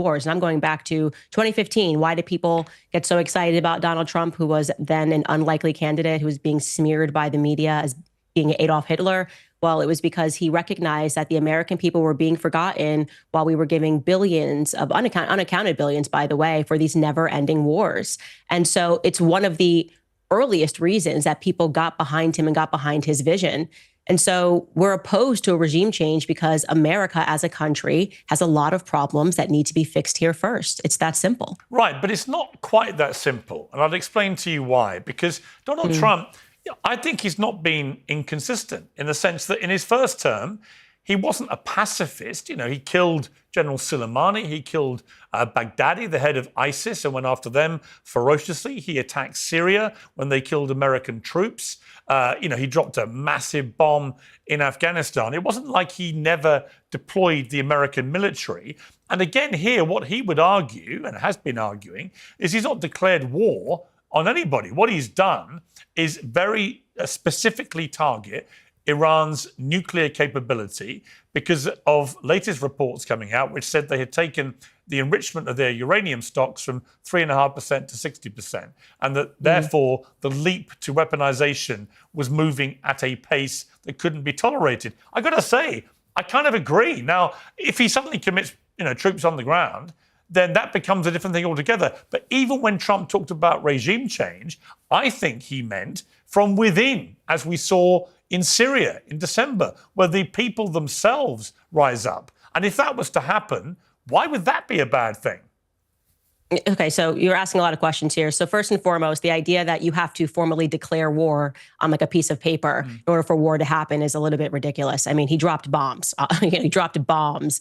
wars. And I'm going back to 2015. Why did people get so excited about Donald Trump, who was then an unlikely candidate, who was being smeared by the media as being Adolf Hitler? Well, it was because he recognized that the American people were being forgotten while we were giving billions of unaccounted billions, by the way, for these never-ending wars. And so it's one of the earliest reasons that people got behind him and got behind his vision. And so we're opposed to a regime change because America as a country has a lot of problems that need to be fixed here first. It's that simple. Right, but it's not quite that simple. And I'll explain to you why. Because Donald Trump, I think he's not been inconsistent in the sense that in his first term, he wasn't a pacifist. You know, he killed General Soleimani. He killed Baghdadi, the head of ISIS, and went after them ferociously. He attacked Syria when they killed American troops. He dropped a massive bomb in Afghanistan. It wasn't like he never deployed the American military. And again, here, what he would argue, and has been arguing, is he's not declared war on anybody. What he's done is very specifically target Iran's nuclear capability because of latest reports coming out, which said they had taken the enrichment of their uranium stocks from 3.5% to 60%, and that therefore the leap to weaponization was moving at a pace that couldn't be tolerated. I got to say, I kind of agree. Now, if he suddenly commits, troops on the ground, then that becomes a different thing altogether. But even when Trump talked about regime change, I think he meant from within, as we saw in Syria in December, where the people themselves rise up. And if that was to happen, why would that be a bad thing? Okay, so you're asking a lot of questions here. So first and foremost, the idea that you have to formally declare war on like a piece of paper in order for war to happen is a little bit ridiculous. I mean, he dropped bombs. He dropped bombs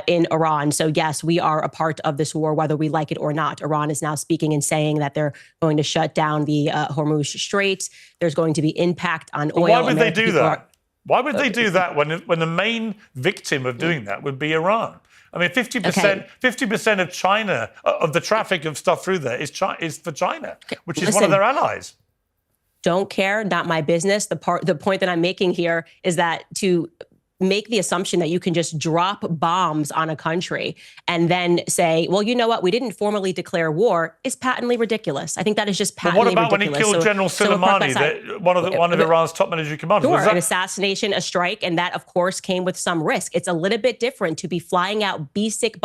in Iran. So yes, we are a part of this war, whether we like it or not. Iran is now speaking and saying that they're going to shut down the Hormuz Strait. There's going to be impact on oil. Why would they do that? Why would they do that when the main victim of doing that would be Iran? I mean, 50% of China, of the traffic of stuff through there is for China, which is one of their allies. Don't care, not my business. The point that I'm making here is that to make the assumption that you can just drop bombs on a country and then say, well, you know what, we didn't formally declare war is patently ridiculous. I think that is just patently ridiculous. But what about when he killed General Soleimani, one of Iran's top military commanders? Sure, an assassination, a strike, and that, of course, came with some risk. It's a little bit different to be flying out B-6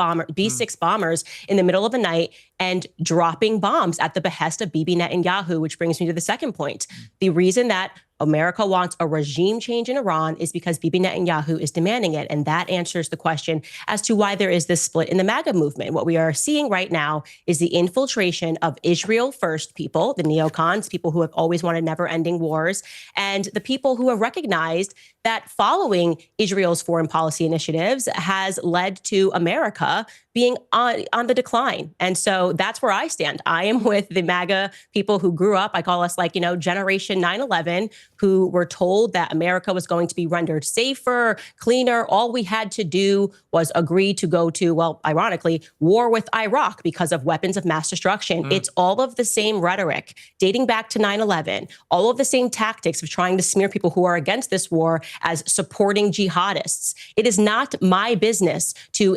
bombers in the middle of the night and dropping bombs at the behest of Bibi Netanyahu, which brings me to the second point. The reason that America wants a regime change in Iran is because Bibi Netanyahu is demanding it. And that answers the question as to why there is this split in the MAGA movement. What we are seeing right now is the infiltration of Israel first people, the neocons, people who have always wanted never-ending wars, and the people who have recognized that following Israel's foreign policy initiatives has led to America being on the decline. And so that's where I stand. I am with the MAGA people who grew up, I call us Generation 9/11, who were told that America was going to be rendered safer, cleaner. All we had to do was agree to go to, well, ironically, war with Iraq because of weapons of mass destruction. It's all of the same rhetoric dating back to 9/11, all of the same tactics of trying to smear people who are against this war as supporting jihadists. It is not my business to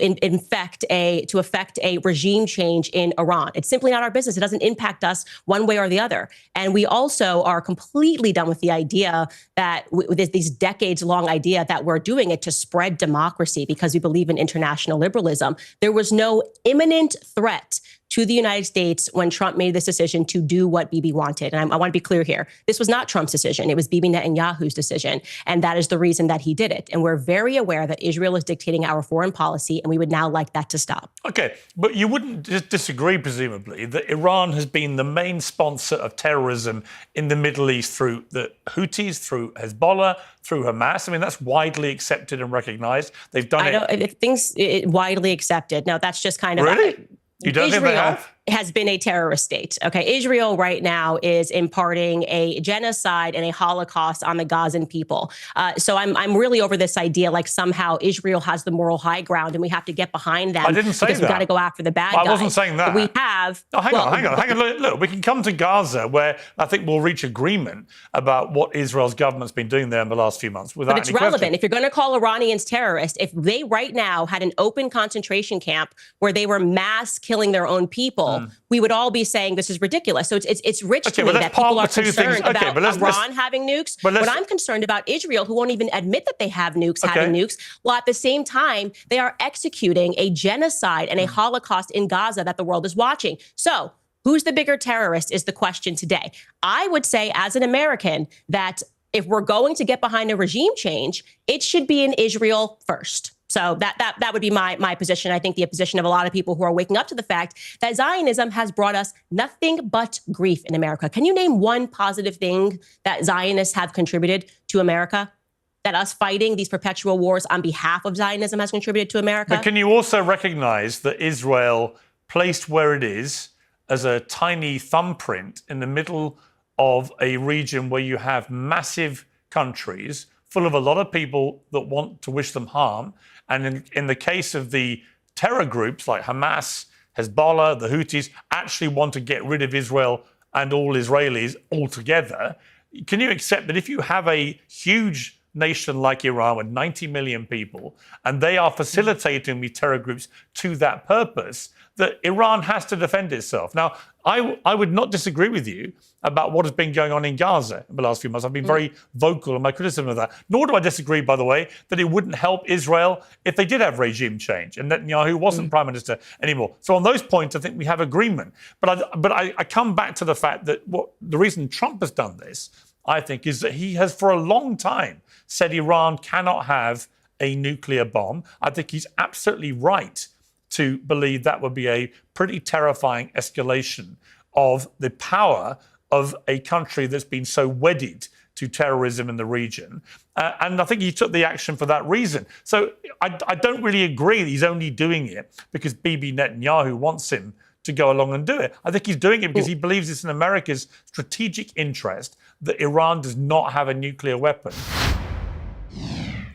affect a regime change in Iran. It's simply not our business. It doesn't impact us one way or the other. And we also are completely done with the idea that with these decades-long idea that we're doing it to spread democracy because we believe in international liberalism. There was no imminent threat to the United States when Trump made this decision to do what Bibi wanted. And I want to be clear here. This was not Trump's decision. It was Bibi Netanyahu's decision. And that is the reason that he did it. And we're very aware that Israel is dictating our foreign policy, and we would now like that to stop. Okay, but you wouldn't disagree, presumably, that Iran has been the main sponsor of terrorism in the Middle East through the Houthis, through Hezbollah, through Hamas. I mean, that's widely accepted and recognized. Things widely accepted. Now, that's just kind of... Really? You don't think they have? has been a terrorist state. Okay, Israel right now is imparting a genocide and a Holocaust on the Gazan people. So I'm really over this idea like somehow Israel has the moral high ground and we have to get behind them. I didn't say because that. We've got to go after the bad guys. I wasn't saying that. But we have. Oh, hang on. Look, we can come to Gaza where I think we'll reach agreement about what Israel's government's been doing there in the last few months. Without But it's any relevant. question. If you're going to call Iranians terrorists, if they right now had an open concentration camp where they were mass killing their own people, we would all be saying this is ridiculous. So it's rich to me that people are concerned about Iran having nukes. What I'm concerned about Israel, who won't even admit that they have nukes, having nukes, while at the same time, they are executing a genocide and a Holocaust in Gaza that the world is watching. So who's the bigger terrorist is the question today. I would say as an American that if we're going to get behind a regime change, it should be in Israel first. So that would be my position. I think the position of a lot of people who are waking up to the fact that Zionism has brought us nothing but grief in America. Can you name one positive thing that Zionists have contributed to America? That us fighting these perpetual wars on behalf of Zionism has contributed to America? But can you also recognize that Israel, placed where it is as a tiny thumbprint in the middle of a region where you have massive countries full of a lot of people that want to wish them harm, and in the case of the terror groups like Hamas, Hezbollah, the Houthis, actually want to get rid of Israel and all Israelis altogether, can you accept that if you have a huge nation like Iran with 90 million people, and they are facilitating these terror groups to that purpose, that Iran has to defend itself? Now, I would not disagree with you about what has been going on in Gaza in the last few months. I've been very vocal in my criticism of that. Nor do I disagree, by the way, that it wouldn't help Israel if they did have regime change and Netanyahu wasn't prime minister anymore. So on those points, I think we have agreement. But I come back to the fact that the reason Trump has done this, I think, is that he has for a long time said Iran cannot have a nuclear bomb. I think he's absolutely right to believe that would be a pretty terrifying escalation of the power of a country that's been so wedded to terrorism in the region. And I think he took the action for that reason. So I don't really agree that he's only doing it because Bibi Netanyahu wants him to go along and do it. I think he's doing it because he believes it's in America's strategic interest that Iran does not have a nuclear weapon.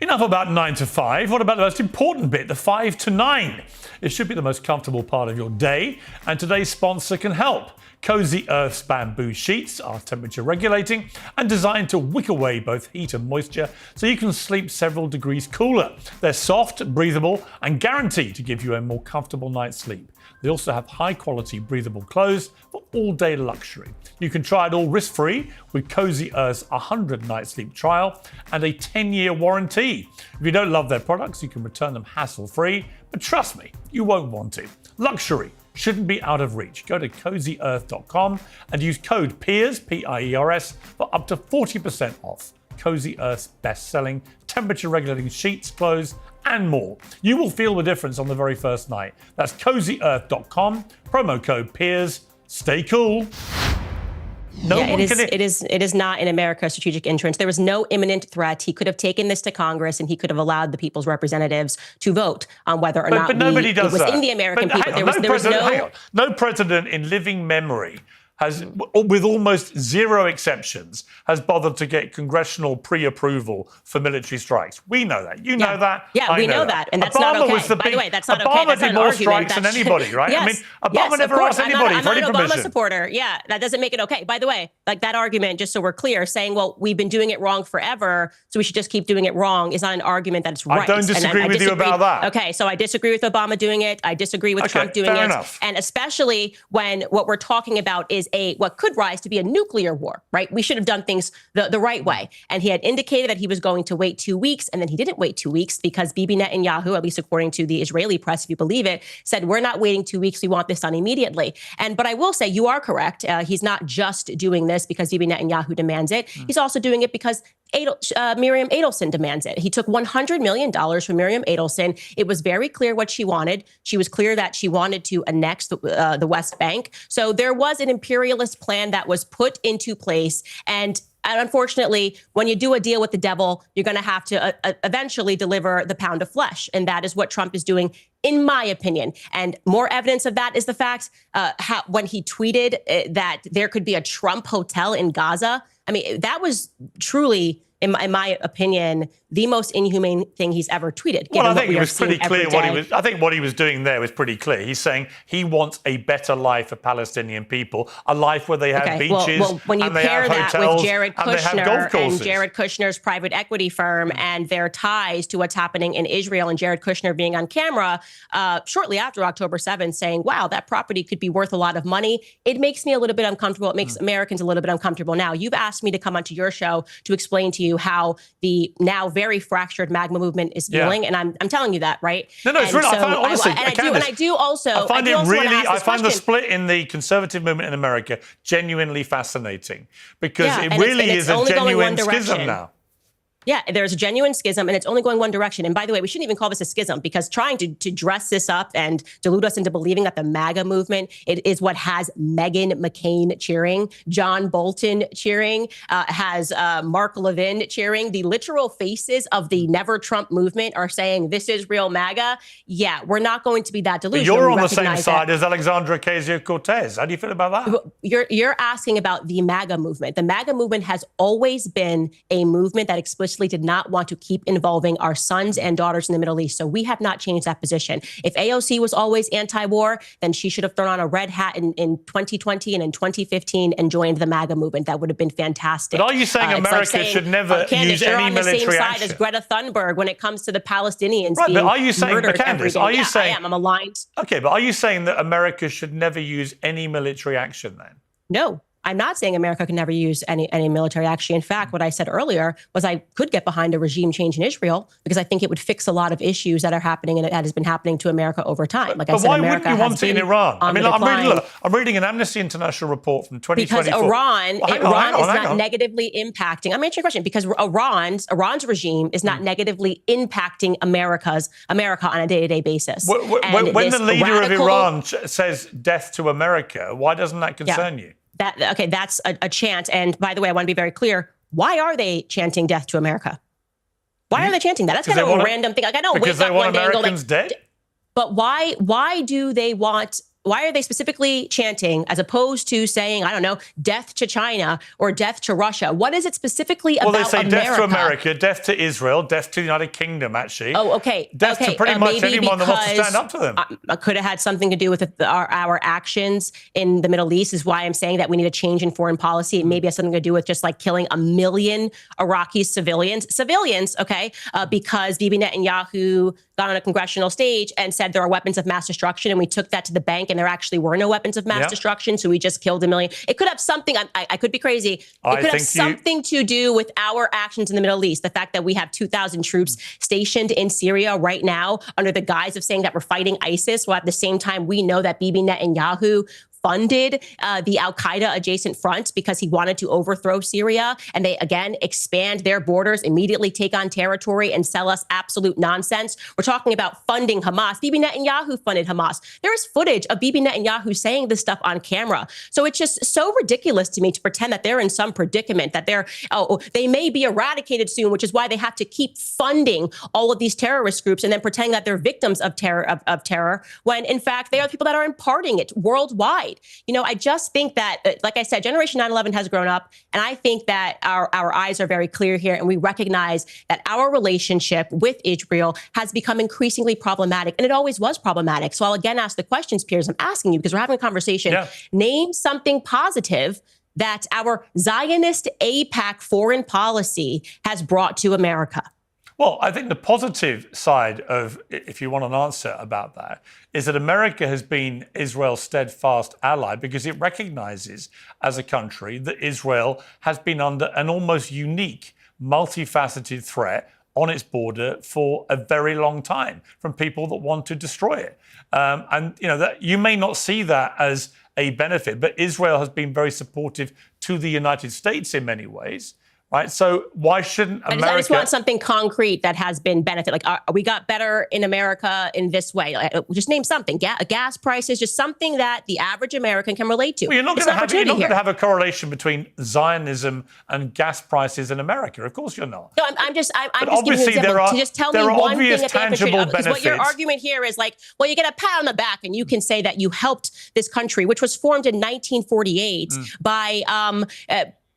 Enough about 9 to 5. What about the most important bit, the 5 to 9? It should be the most comfortable part of your day, and today's sponsor can help. Cozy Earth's bamboo sheets are temperature regulating and designed to wick away both heat and moisture so you can sleep several degrees cooler. They're soft, breathable, and guaranteed to give you a more comfortable night's sleep. They also have high-quality breathable clothes for all-day luxury. You can try it all risk-free with Cozy Earth's 100-night sleep trial and a 10-year warranty. If you don't love their products, you can return them hassle-free, but trust me, you won't want to. Luxury shouldn't be out of reach. Go to CozyEarth.com and use code PIERS, P-I-E-R-S, for up to 40% off. Cozy Earth's best-selling temperature-regulating sheets, clothes, and more. You will feel the difference on the very first night. That's CozyEarth.com, promo code PIERS. Stay cool. It is not in America's strategic interest. There was no imminent threat. He could have taken this to Congress and he could have allowed the people's representatives to vote on whether or not but nobody does it was that. in the American people. No president in living memory has, with almost zero exceptions, has bothered to get congressional pre-approval for military strikes. We know that. You know that. Yeah, we know that. And that's not okay. By the way, that's not okay. Obama did more strikes than anybody, right? Yes, I mean, Obama never asked anybody for any permission. I'm not an Obama supporter. Yeah, that doesn't make it okay. By the way, like that argument, just so we're clear, saying, well, we've been doing it wrong forever, so we should just keep doing it wrong is not an argument that's right. I don't disagree with you about that. Okay, so I disagree with Obama doing it. I disagree with Trump doing it. Enough. And especially when what we're talking about is what could rise to be a nuclear war, right? We should have done things the right way. And he had indicated that he was going to wait 2 weeks, and then he didn't wait 2 weeks because Bibi Netanyahu, at least according to the Israeli press, if you believe it, said, we're not waiting 2 weeks. We want this done immediately. But I will say you are correct. He's not just doing this because Bibi Netanyahu demands it. He's also doing it because Miriam Adelson demands it. He took $100 million from Miriam Adelson. It was very clear what she wanted. She was clear that she wanted to annex the West Bank. So there was an imperialist plan that was put into place. And unfortunately, when you do a deal with the devil, you're going to have to eventually deliver the pound of flesh. And that is what Trump is doing, in my opinion. And more evidence of that is the fact when he tweeted that there could be a Trump hotel in Gaza. I mean, that was truly, in my opinion, the most inhumane thing he's ever tweeted. Well, I think it was pretty clear what he was. I think what he was doing there was pretty clear. He's saying he wants a better life for Palestinian people, a life where they have beaches, well, when you and they pair have that hotels, with Jared and they have golf Kushner courses. and Jared Kushner's private equity firm and their ties to what's happening in Israel, and Jared Kushner being on camera shortly after October 7th saying, wow, that property could be worth a lot of money, it makes me a little bit uncomfortable. It makes Americans a little bit uncomfortable. Now, you've asked me to come onto your show to explain to you how the now very fractured MAGA movement is feeling, and I'm telling you that, right? No, it's really. I find, honestly, I do also. I find it really. I find the question. split in the conservative movement in America genuinely fascinating because it and really it's is a genuine schism direction. now. Yeah, there's a genuine schism, and it's only going one direction. And by the way, we shouldn't even call this a schism, because trying to dress this up and delude us into believing that the MAGA movement is what has Meghan McCain cheering, John Bolton cheering, has Mark Levin cheering. The literal faces of the Never Trump movement are saying this is real MAGA. Yeah, we're not going to be that delusional. But you're on the same side as Alexandra Ocasio-Cortez. How do you feel about that? You're asking about the MAGA movement. The MAGA movement has always been a movement that explicitly did not want to keep involving our sons and daughters in the Middle East. So we have not changed that position. If AOC was always anti-war, then she should have thrown on a red hat in 2020 and in 2015 and joined the MAGA movement. That would have been fantastic. But are you saying America should never Candace, use any military action? You're on the same side as Greta Thunberg when it comes to the Palestinians being but are you saying, murdered Candace, every day. are you saying, I am. I'm aligned. Okay, but are you saying that America should never use any military action then? No. I'm not saying America can never use any military action. In fact, what I said earlier was I could get behind a regime change in Israel because I think it would fix a lot of issues that are happening and that has been happening to America over time. But why wouldn't you want it in Iran? I mean, I'm reading an Amnesty International report from 2024. Because Iran is not negatively impacting. I'm answering your question because Iran's regime is not negatively impacting America on a day-to-day basis. When the leader of Iran says death to America, why doesn't that concern you? That's a chant. And by the way, I want to be very clear. Why are they chanting death to America? Why are they chanting that? That's kind of a random thing. Like, I don't wake up one day and go like, dead? But why do they want... Why are they specifically chanting as opposed to saying, I don't know, death to China or death to Russia? What is it specifically about America? Well, they say death to America, death to Israel, death to the United Kingdom, actually. Oh, okay. Death to pretty much anyone that wants to stand up to them. Could have had something to do with our actions in the Middle East is why I'm saying that we need a change in foreign policy. It maybe has something to do with just like killing 1 million Iraqi civilians, okay, because Bibi Netanyahu got on a congressional stage and said there are weapons of mass destruction, and we took that to the bank, and there actually were no weapons of mass destruction, so we just killed 1 million. It could have something, I could be crazy, it could have something to do with our actions in the Middle East. The fact that we have 2,000 troops stationed in Syria right now under the guise of saying that we're fighting ISIS, while at the same time we know that Bibi Netanyahu funded the al-Qaeda adjacent front because he wanted to overthrow Syria. And they, again, expand their borders, immediately take on territory and sell us absolute nonsense. We're talking about funding Hamas. Bibi Netanyahu funded Hamas. There is footage of Bibi Netanyahu saying this stuff on camera. So it's just so ridiculous to me to pretend that they're in some predicament, that they may be eradicated soon, which is why they have to keep funding all of these terrorist groups and then pretending that they're victims of terror, when in fact they are the people that are imparting it worldwide. You know, I just think that, like I said, Generation 9/11 has grown up, and I think that our eyes are very clear here, and we recognize that our relationship with Israel has become increasingly problematic, and it always was problematic. So I'll again ask the questions, Piers. I'm asking you because we're having a conversation. Yeah. Name something positive that our Zionist AIPAC foreign policy has brought to America. Well, I think the positive side of, if you want an answer about that, is that America has been Israel's steadfast ally because it recognizes as a country that Israel has been under an almost unique, multifaceted threat on its border for a very long time from people that want to destroy it. And, you know, that you may not see that as a benefit, but Israel has been very supportive to the United States in many ways. right? So why shouldn't America? I just want something concrete that has been benefit. Like, we got better in America in this way. Like, just name something. Gas prices, just something that the average American can relate to. Well, you're not going to have a correlation between Zionism and gas prices in America. Of course, you're not. No, I'm just obviously giving you an example. To just tell me one thing that tangible benefits. Because what your argument here is like, well, you get a pat on the back and you can say that you helped this country, which was formed in 1948 by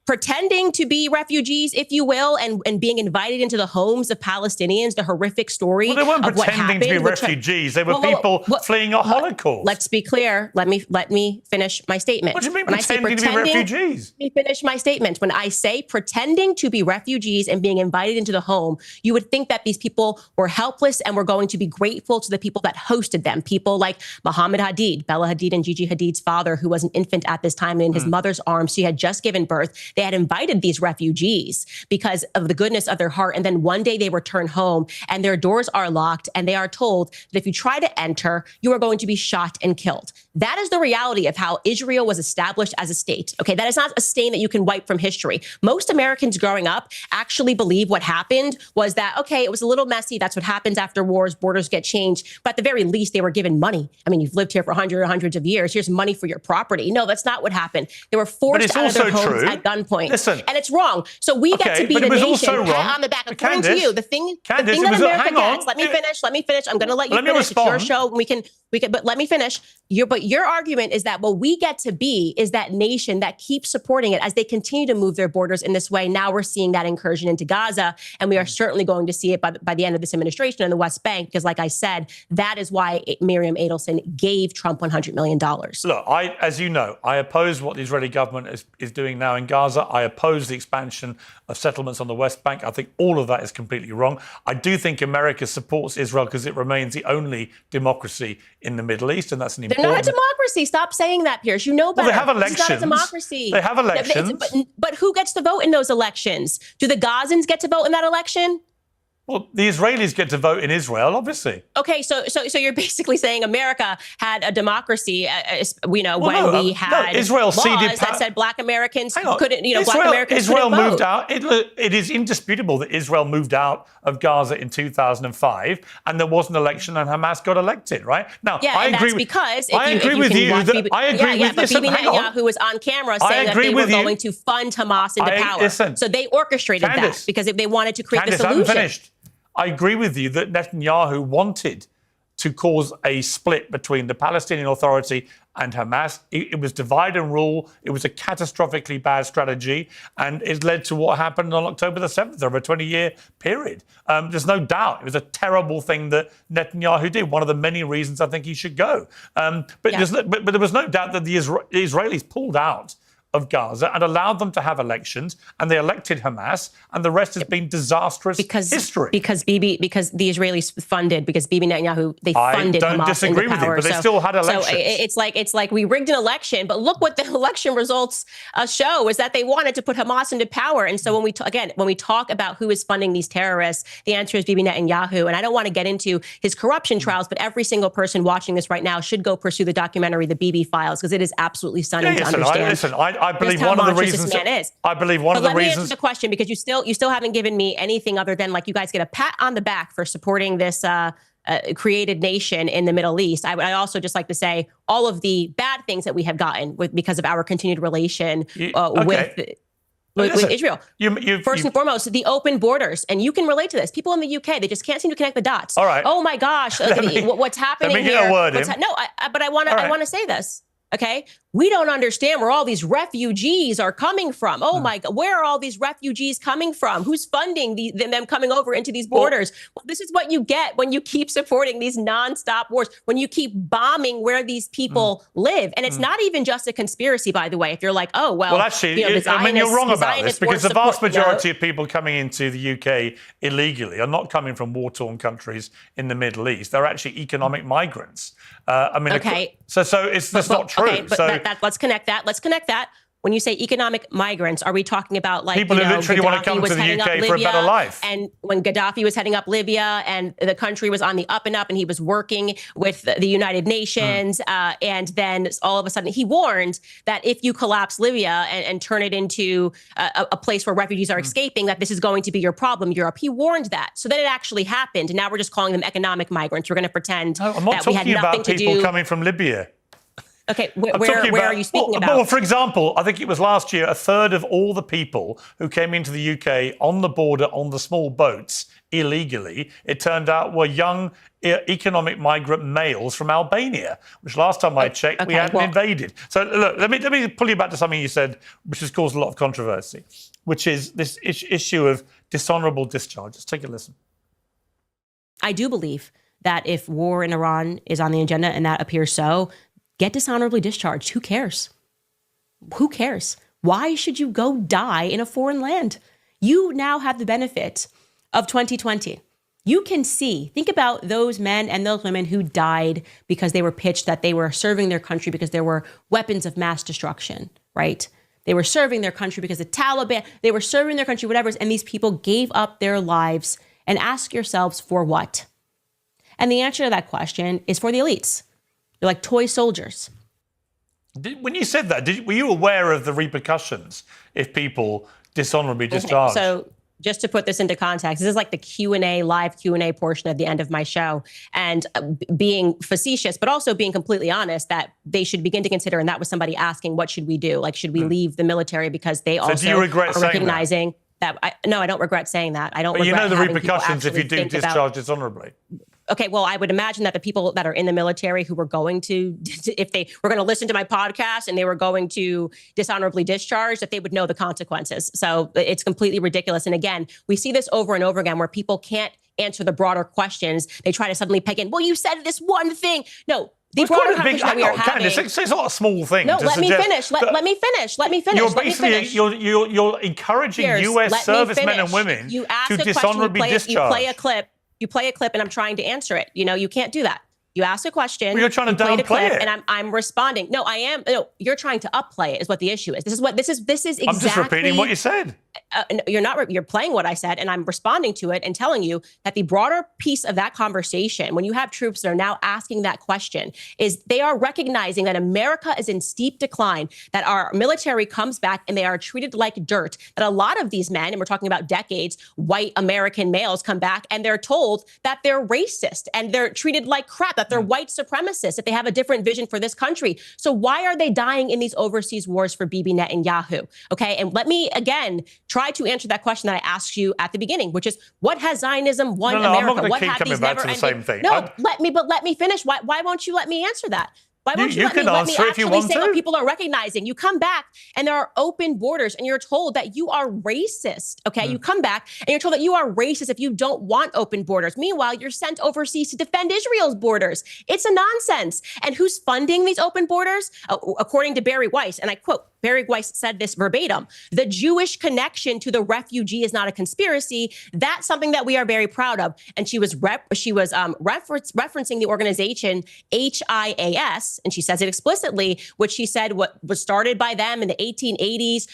pretending to be refugees, if you will, and being invited into the homes of Palestinians, the horrific story of what happened. Well, they weren't pretending to be refugees. They were people fleeing a Holocaust. Let's be clear. Let me finish my statement. What do you mean pretending to be refugees? Let me finish my statement. When I say pretending to be refugees and being invited into the home, you would think that these people were helpless and were going to be grateful to the people that hosted them. People like Muhammad Hadid, Bella Hadid and Gigi Hadid's father, who was an infant at this time in his mother's arms. She had just given birth. They had invited these refugees because of the goodness of their heart. And then one day they return home and their doors are locked and they are told that if you try to enter, you are going to be shot and killed. That is the reality of how Israel was established as a state. Okay, that is not a stain that you can wipe from history. Most Americans growing up actually believe what happened was that, okay, it was a little messy. That's what happens after wars. Borders get changed. But at the very least, they were given money. I mean, you've lived here for hundreds of years. Here's money for your property. No, that's not what happened. They were forced out of their homes at gunpoint. Listen, and it's wrong. So we get to be the nation, pat on the back. According to you, the thing that America gets. Let me finish. I'm going to let you finish. It's your show. We can. But let me finish. Your argument is that what we get to be is that nation that keeps supporting it as they continue to move their borders in this way. Now we're seeing that incursion into Gaza, and we are certainly going to see it by the end of this administration in the West Bank. Because, like I said, that is why Miriam Adelson gave Trump $100 million. Look, as you know, I oppose what the Israeli government is doing now in Gaza. I oppose the expansion of settlements on the West Bank. I think all of that is completely wrong. I do think America supports Israel because it remains the only democracy in the Middle East, and that's an important... They're not a democracy. Stop saying that, Pierce. You know better. Well, they have elections. It's not a democracy. They have elections. But who gets to vote in those elections? Do the Gazans get to vote in that election? Well, the Israelis get to vote in Israel, obviously. Okay, so you're basically saying America had a democracy, we had Israel laws that said Black Americans couldn't, Black Americans Israel couldn't moved vote. out. It is indisputable that Israel moved out of Gaza in 2005, and there was an election, and Hamas got elected. Right now, yeah, I agree. That's because I agree with you. I agree with this. Bibi Netanyahu was on camera saying that they were going to fund Hamas into power. So they orchestrated that because they wanted to create the solution. I haven't finished. I agree with you that Netanyahu wanted to cause a split between the Palestinian Authority and Hamas. It was divide and rule. It was a catastrophically bad strategy, and it led to what happened on October the 7th over a 20-year period. There's no doubt it was a terrible thing that Netanyahu did, one of the many reasons I think he should go. But there was no doubt that the Israelis pulled out of Gaza and allowed them to have elections, and they elected Hamas, and the rest has been disastrous history. Because the Israelis funded, because Bibi Netanyahu, they funded Hamas into power. I don't disagree with you, but they still had elections. So it's like we rigged an election, but look what the election results show is that they wanted to put Hamas into power. And so when we talk about who is funding these terrorists, the answer is Bibi Netanyahu. And I don't want to get into his corruption trials, but every single person watching this right now should go pursue the documentary, The Bibi Files, because it is absolutely stunning to understand. I believe one of the reasons. I believe one of the reasons. Let me answer the question, because you still haven't given me anything other than like you guys get a pat on the back for supporting this created nation in the Middle East. I also just like to say all of the bad things that we have gotten because of our continued relation with Israel. First and foremost, the open borders. And you can relate to this. People in the UK, they just can't seem to connect the dots. All right. Oh my gosh, what's happening here? Get a word in. But I want to say this. Okay, we don't understand where all these refugees are coming from. Oh my God, where are all these refugees coming from? Who's funding them coming over into these borders? Well, this is what you get when you keep supporting these nonstop wars, when you keep bombing where these people live. And it's not even just a conspiracy, by the way. If you're like, oh, well actually, you're wrong about this, because the vast majority of people coming into the UK illegally are not coming from war-torn countries in the Middle East. They're actually economic migrants. Okay. So that's not true. Okay, but let's connect that. when you say economic migrants, are we talking about like people who literally want to come to the UK for a better life? And when Gaddafi was heading up Libya and the country was on the up and up and he was working with the United Nations, and then all of a sudden he warned that if you collapse Libya and turn it into a place where refugees are escaping, that this is going to be your problem, Europe. He warned that. So then it actually happened. And now we're just calling them economic migrants. We're going to pretend I'm not that we had nothing to do. people coming from Libya. Okay, where are you speaking about? Well, for example, I think it was last year, a third of all the people who came into the UK on the border on the small boats illegally, it turned out were young economic migrant males from Albania, which last time I checked, we hadn't invaded. So look, let me pull you back to something you said, which has caused a lot of controversy, which is this issue of dishonourable discharge. Let's take a listen. I do believe that if war in Iran is on the agenda, and that appears so, get dishonorably discharged. Who cares? Who cares? Why should you go die in a foreign land? You now have the benefit of 2020. You can see, think about those men and those women who died because they were pitched that they were serving their country because there were weapons of mass destruction, right? They were serving their country because the Taliban, they were serving their country, whatever, and these people gave up their lives. And ask yourselves, for what? And the answer to that question is for the elites. They're like toy soldiers. When you said that, were you aware of the repercussions if people dishonorably discharged? So just to put this into context, this is like the Q&A, live Q&A portion at the end of my show. And being facetious, but also being completely honest, that they should begin to consider, and that was somebody asking, what should we do? Like, should we leave the military? Because they also do you regret are recognizing that? No, I don't regret saying that. I don't regret. But you know the having repercussions if you do discharge dishonorably. Okay, well, I would imagine that the people that are in the military who were going to, if they were going to listen to my podcast and they were going to dishonorably discharge, that they would know the consequences. So it's completely ridiculous. And again, we see this over and over again where people can't answer the broader questions. They try to suddenly peg in, well, you said this one thing. No. The broader conversation that we are having. Candace, it's not a small thing. No, let me finish. Let me finish. Let me finish. You're basically you're encouraging US servicemen and women to dishonorably discharge. You play a clip and I'm trying to answer it. You know, you can't do that. You ask a question. Well, you're trying to downplay it, and I'm responding. No, I am. No, you're trying to upplay it. Is what the issue is. This is exactly. I'm just repeating what you said. No, you're not. You're playing what I said, and I'm responding to it and telling you that the broader piece of that conversation, when you have troops that are now asking that question, is they are recognizing that America is in steep decline, that our military comes back and they are treated like dirt, that a lot of these men, and we're talking about decades, white American males come back and they're told that they're racist and they're treated like crap, that they're white supremacists, that they have a different vision for this country. So why are they dying in these overseas wars for Bibi Netanyahu? Okay, and let me again try to answer that question that I asked you at the beginning, which is, what has Zionism won America? I'm not going what to keep coming back to the same thing. No, let me finish. Why won't you let me answer that? Why won't you let me actually say what people are recognizing? You come back and there are open borders and you're told that you are racist, okay? You come back and you're told that you are racist if you don't want open borders. Meanwhile, you're sent overseas to defend Israel's borders. It's a nonsense. And who's funding these open borders? According to Barry Weiss, and I quote, Barry Weiss said this verbatim, the Jewish connection to the refugee is not a conspiracy. That's something that we are very proud of. And she was referencing the organization HIAS, and she says it explicitly, which she said what was started by them in the 1880s,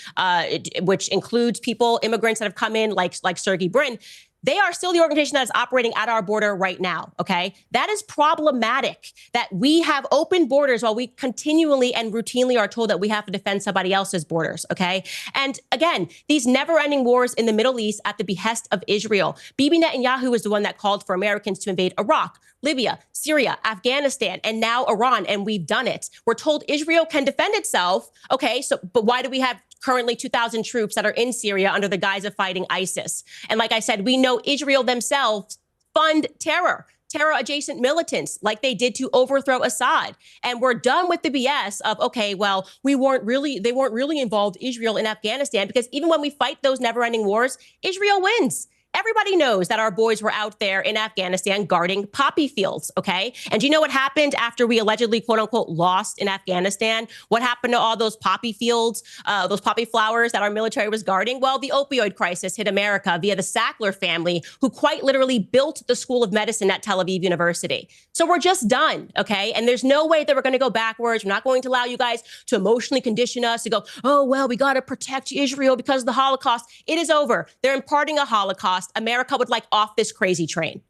which includes immigrants that have come in like Sergey Brin. They are still the organization that is operating at our border right now, okay? That is problematic, that we have open borders while we continually and routinely are told that we have to defend somebody else's borders, okay? And again, these never-ending wars in the Middle East at the behest of Israel. Bibi Netanyahu is the one that called for Americans to invade Iraq, Libya, Syria, Afghanistan, and now Iran, and we've done it. We're told Israel can defend itself, okay? But why do we have currently 2,000 troops that are in Syria under the guise of fighting ISIS? And like I said, we know Israel themselves fund terror-adjacent militants like they did to overthrow Assad. And we're done with the BS of, okay, well, they weren't really involved, Israel, in Afghanistan, because even when we fight those never-ending wars, Israel wins. Everybody knows that our boys were out there in Afghanistan guarding poppy fields, okay? And do you know what happened after we allegedly, quote unquote, lost in Afghanistan? What happened to all those poppy fields, those poppy flowers that our military was guarding? Well, the opioid crisis hit America via the Sackler family, who quite literally built the School of Medicine at Tel Aviv University. So we're just done, okay? And there's no way that we're going to go backwards. We're not going to allow you guys to emotionally condition us to go, oh, well, we got to protect Israel because of the Holocaust. It is over. They're imparting a Holocaust. America would like off this crazy train.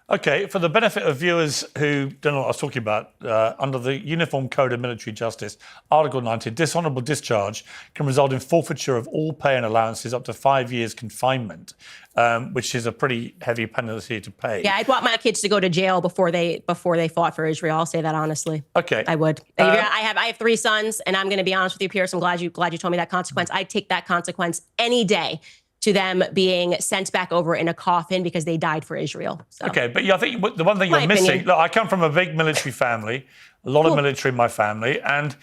Okay, for the benefit of viewers who don't know what I was talking about, under the Uniform Code of Military Justice, Article 90, dishonourable discharge can result in forfeiture of all pay and allowances up to 5 years confinement, which is a pretty heavy penalty to pay. Yeah, I'd want my kids to go to jail before they fought for Israel. I'll say that honestly. Okay, I would. I have 3 sons, and I'm going to be honest with you, Pierce. I'm glad you told me that consequence. I'd take that consequence any day to them being sent back over in a coffin because they died for Israel. So. Okay, but I think the one thing you're missing, look, I come from a big military family, a lot of military in my family, and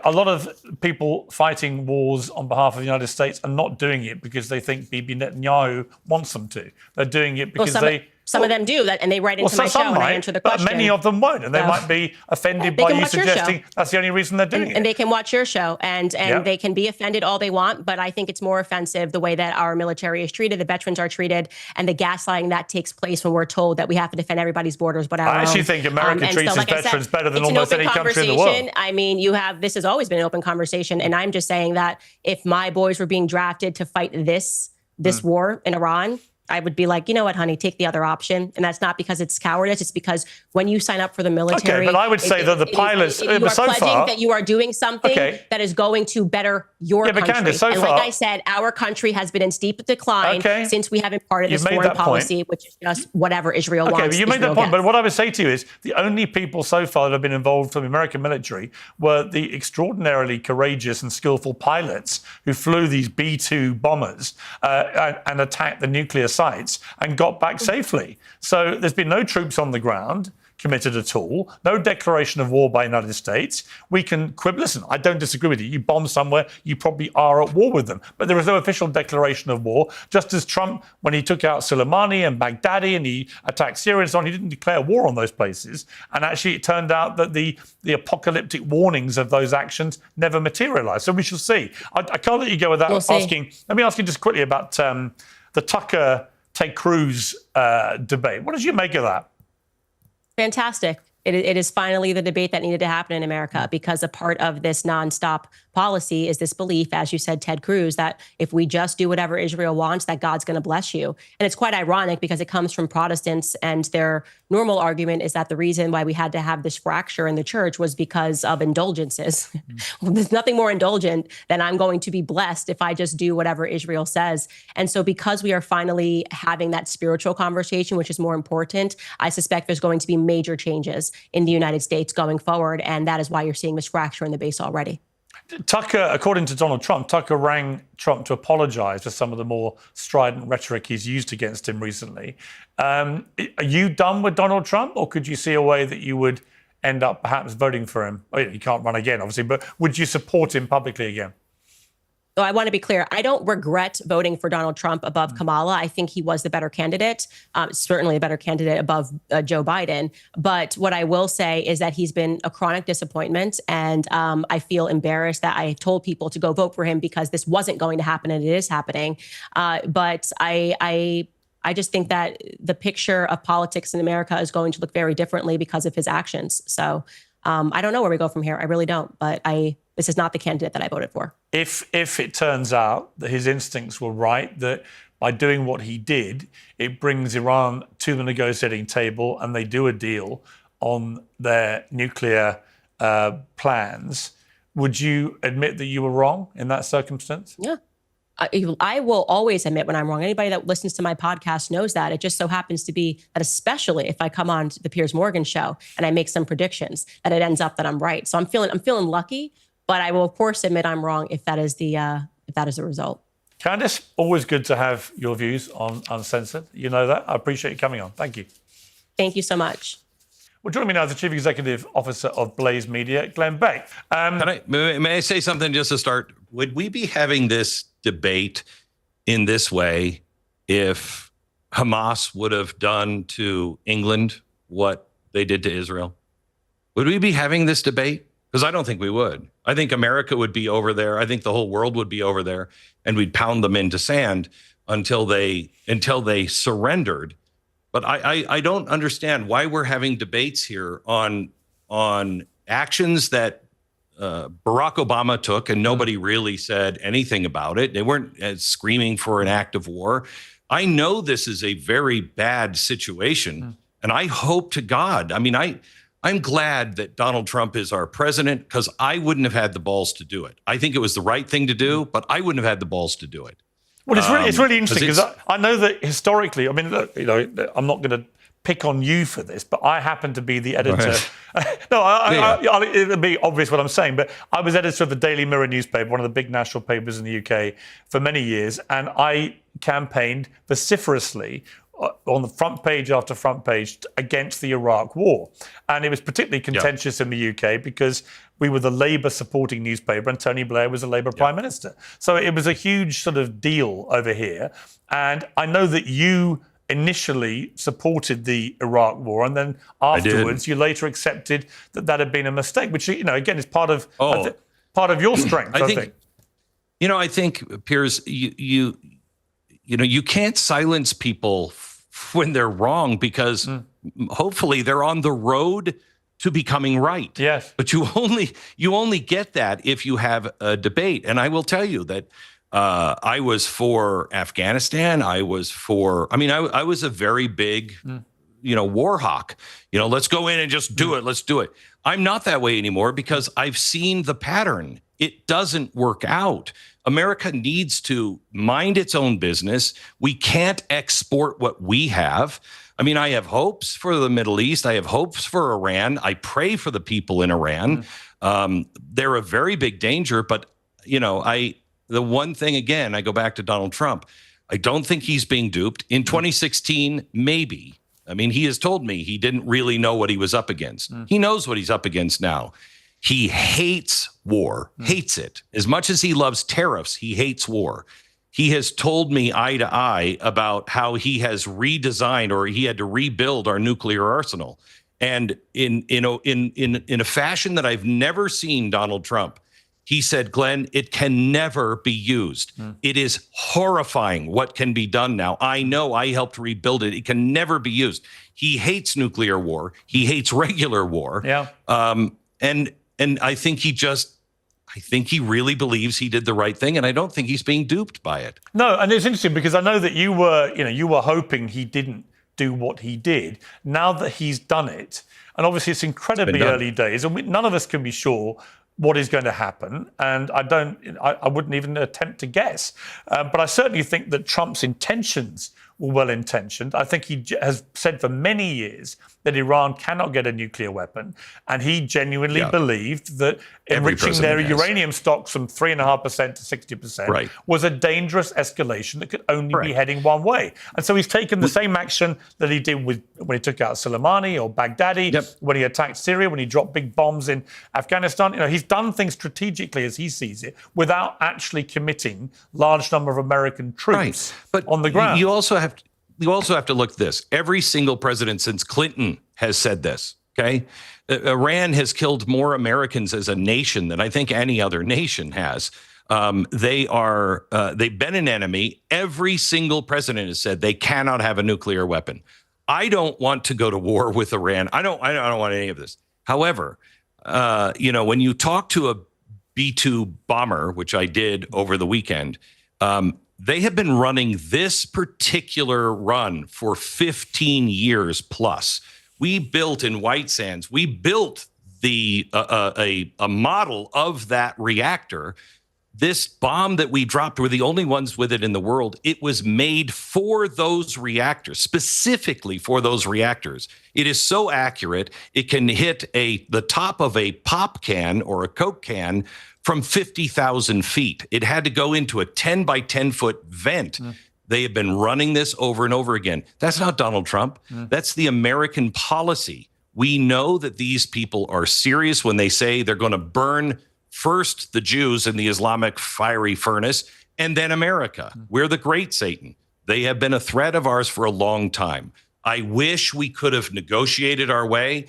a lot of people fighting wars on behalf of the United States are not doing it because they think Bibi Netanyahu wants them to. They're doing it because some of them do that, and they write into my show and I answer the question. But many of them won't, and they might be offended by you suggesting that's the only reason they're doing it. And they can watch your show, and they can be offended all they want, but I think it's more offensive the way that our military is treated, the veterans are treated, and the gaslighting that takes place when we're told that we have to defend everybody's borders. But I actually think America treats its veterans better than almost any country in the world. I mean, this has always been an open conversation, and I'm just saying that if my boys were being drafted to fight this war in Iran, I would be like, you know what, honey, take the other option. And that's not because it's cowardice. It's because when you sign up for the military. Okay, but I would say that the pilots, you are pledging that you are doing something that is going to better your country. Candace, and like I said, our country has been in steep decline since we have imparted this foreign policy, which is just whatever Israel wants. Okay, you made that point. But what I would say to you is the only people so far that have been involved from the American military were the extraordinarily courageous and skillful pilots who flew these B-2 bombers and attacked the nuclear sites and got back safely. So there's been no troops on the ground committed at all, no declaration of war by the United States. We can quibble. Listen, I don't disagree with you. You bomb somewhere, you probably are at war with them. But there is no official declaration of war. Just as Trump, when he took out Soleimani and Baghdadi and he attacked Syria and so on, he didn't declare war on those places. And actually, it turned out that the apocalyptic warnings of those actions never materialized. So we shall see. I can't let you go without asking. Let me ask you just quickly about the Tucker Ted Cruz debate. What did you make of that? Fantastic. It is finally the debate that needed to happen in America, because a part of this nonstop policy is this belief, as you said, Ted Cruz, that if we just do whatever Israel wants, that God's going to bless you. And it's quite ironic because it comes from Protestants, and their normal argument is that the reason why we had to have this fracture in the church was because of indulgences. Well, there's nothing more indulgent than I'm going to be blessed if I just do whatever Israel says. And so because we are finally having that spiritual conversation, which is more important, I suspect there's going to be major changes in the United States going forward. And that is why you're seeing this fracture in the base already. Tucker, according to Donald Trump, Tucker rang Trump to apologize for some of the more strident rhetoric he's used against him recently. Are you done with Donald Trump, or could you see a way that you would end up perhaps voting for him? Oh, he can't run again, obviously, but would you support him publicly again? So I want to be clear. I don't regret voting for Donald Trump above Kamala. I think he was the better candidate, certainly a better candidate above Joe Biden. But what I will say is that he's been a chronic disappointment. And I feel embarrassed that I told people to go vote for him because this wasn't going to happen, and it is happening. But I just think that the picture of politics in America is going to look very differently because of his actions. So I don't know where we go from here. I really don't. But this is not the candidate that I voted for. If it turns out that his instincts were right, that by doing what he did, it brings Iran to the negotiating table and they do a deal on their nuclear plans, would you admit that you were wrong in that circumstance? Yeah. I will always admit when I'm wrong. Anybody that listens to my podcast knows that. It just so happens to be that, especially if I come on to the Piers Morgan show and I make some predictions, that it ends up that I'm right. So I'm feeling lucky, but I will of course admit I'm wrong if that is the result. Candace, always good to have your views on Uncensored. You know that. I appreciate you coming on. Thank you. Thank you so much. Well, joining me now is the Chief Executive Officer of Blaze Media, Glenn Beck. May I say something just to start? Would we be having this debate in this way if Hamas would have done to England what they did to Israel? Would we be having this debate? Because I don't think we would. I think America would be over there. I think the whole world would be over there, and we'd pound them into sand until they surrendered. But I don't understand why we're having debates here on actions that Barack Obama took, and nobody really said anything about it. They weren't screaming for an act of war. I know this is a very bad situation, and I hope to God. I mean, I'm glad that Donald Trump is our president, because I wouldn't have had the balls to do it. I think it was the right thing to do, but I wouldn't have had the balls to do it. Well, it's really interesting, because I know that historically, I mean, look, you know, I'm not going to pick on you for this, but I happen to be the editor. Right. It'll be obvious what I'm saying, but I was editor of the Daily Mirror newspaper, one of the big national papers in the UK, for many years, and I campaigned vociferously on the front page after front page against the Iraq war. And it was particularly contentious in the UK because we were the Labour supporting newspaper and Tony Blair was a Labour Prime Minister. So it was a huge sort of deal over here. And I know that you initially supported the Iraq war, and then afterwards you later accepted that that had been a mistake, which, you know, again, is part of your strength, I think. You know, I think, Piers, you can't silence people when they're wrong, because hopefully they're on the road to becoming right. Yes. But you only get that if you have a debate. And I will tell you that I was for Afghanistan. I was a very big, war hawk. Let's go in and just do it. Let's do it. I'm not that way anymore, because I've seen the pattern. It doesn't work out. America needs to mind its own business. We can't export what we have. I mean, I have hopes for the Middle East. I have hopes for Iran. I pray for the people in Iran. They're a very big danger. But, the one thing, again, I go back to Donald Trump. I don't think he's being duped. In 2016, maybe. I mean, he has told me he didn't really know what he was up against. He knows what he's up against now. He hates war, hates it. As much as he loves tariffs, he hates war. He has told me eye to eye about how he has redesigned, or he had to rebuild, our nuclear arsenal. And in a fashion that I've never seen Donald Trump, he said, Glenn, it can never be used. It is horrifying what can be done now. I know, I helped rebuild it. It can never be used. He hates nuclear war. He hates regular war. Yeah. And I think he really believes he did the right thing, and I don't think he's being duped by it. No, and it's interesting because I know that you were hoping he didn't do what he did. Now that he's done it, and obviously it's incredibly early days, and none of us can be sure what is going to happen, and I wouldn't even attempt to guess. But I certainly think that Trump's intentions were well-intentioned. I think he has said for many years that Iran cannot get a nuclear weapon, and he genuinely believed that enriching their uranium stocks from 3.5% to 60% was a dangerous escalation that could only be heading one way. And so he's taken the same action that he did when he took out Soleimani or Baghdadi, when he attacked Syria, when he dropped big bombs in Afghanistan. He's done things strategically as he sees it without actually committing large number of American troops on the ground. You also have to look at this. Every single president since Clinton has said this, okay? Iran has killed more Americans as a nation than I think any other nation has. They've been an enemy. Every single president has said they cannot have a nuclear weapon. I don't want to go to war with Iran. I don't want any of this. However, when you talk to a B-2 bomber, which I did over the weekend, they have been running this particular run for 15 years plus. We built in White Sands, we built a model of that reactor. This bomb that we dropped, we're the only ones with it in the world. It was made for those reactors, specifically for those reactors. It is so accurate, it can hit the top of a pop can or a Coke can from 50,000 feet. It had to go into a 10 by 10 foot vent. They have been running this over and over again. That's not Donald Trump. That's the American policy. We know that these people are serious when they say they're going to burn first the Jews in the Islamic fiery furnace and then America. We're the great Satan. They have been a threat of ours for a long time. I wish we could have negotiated our way,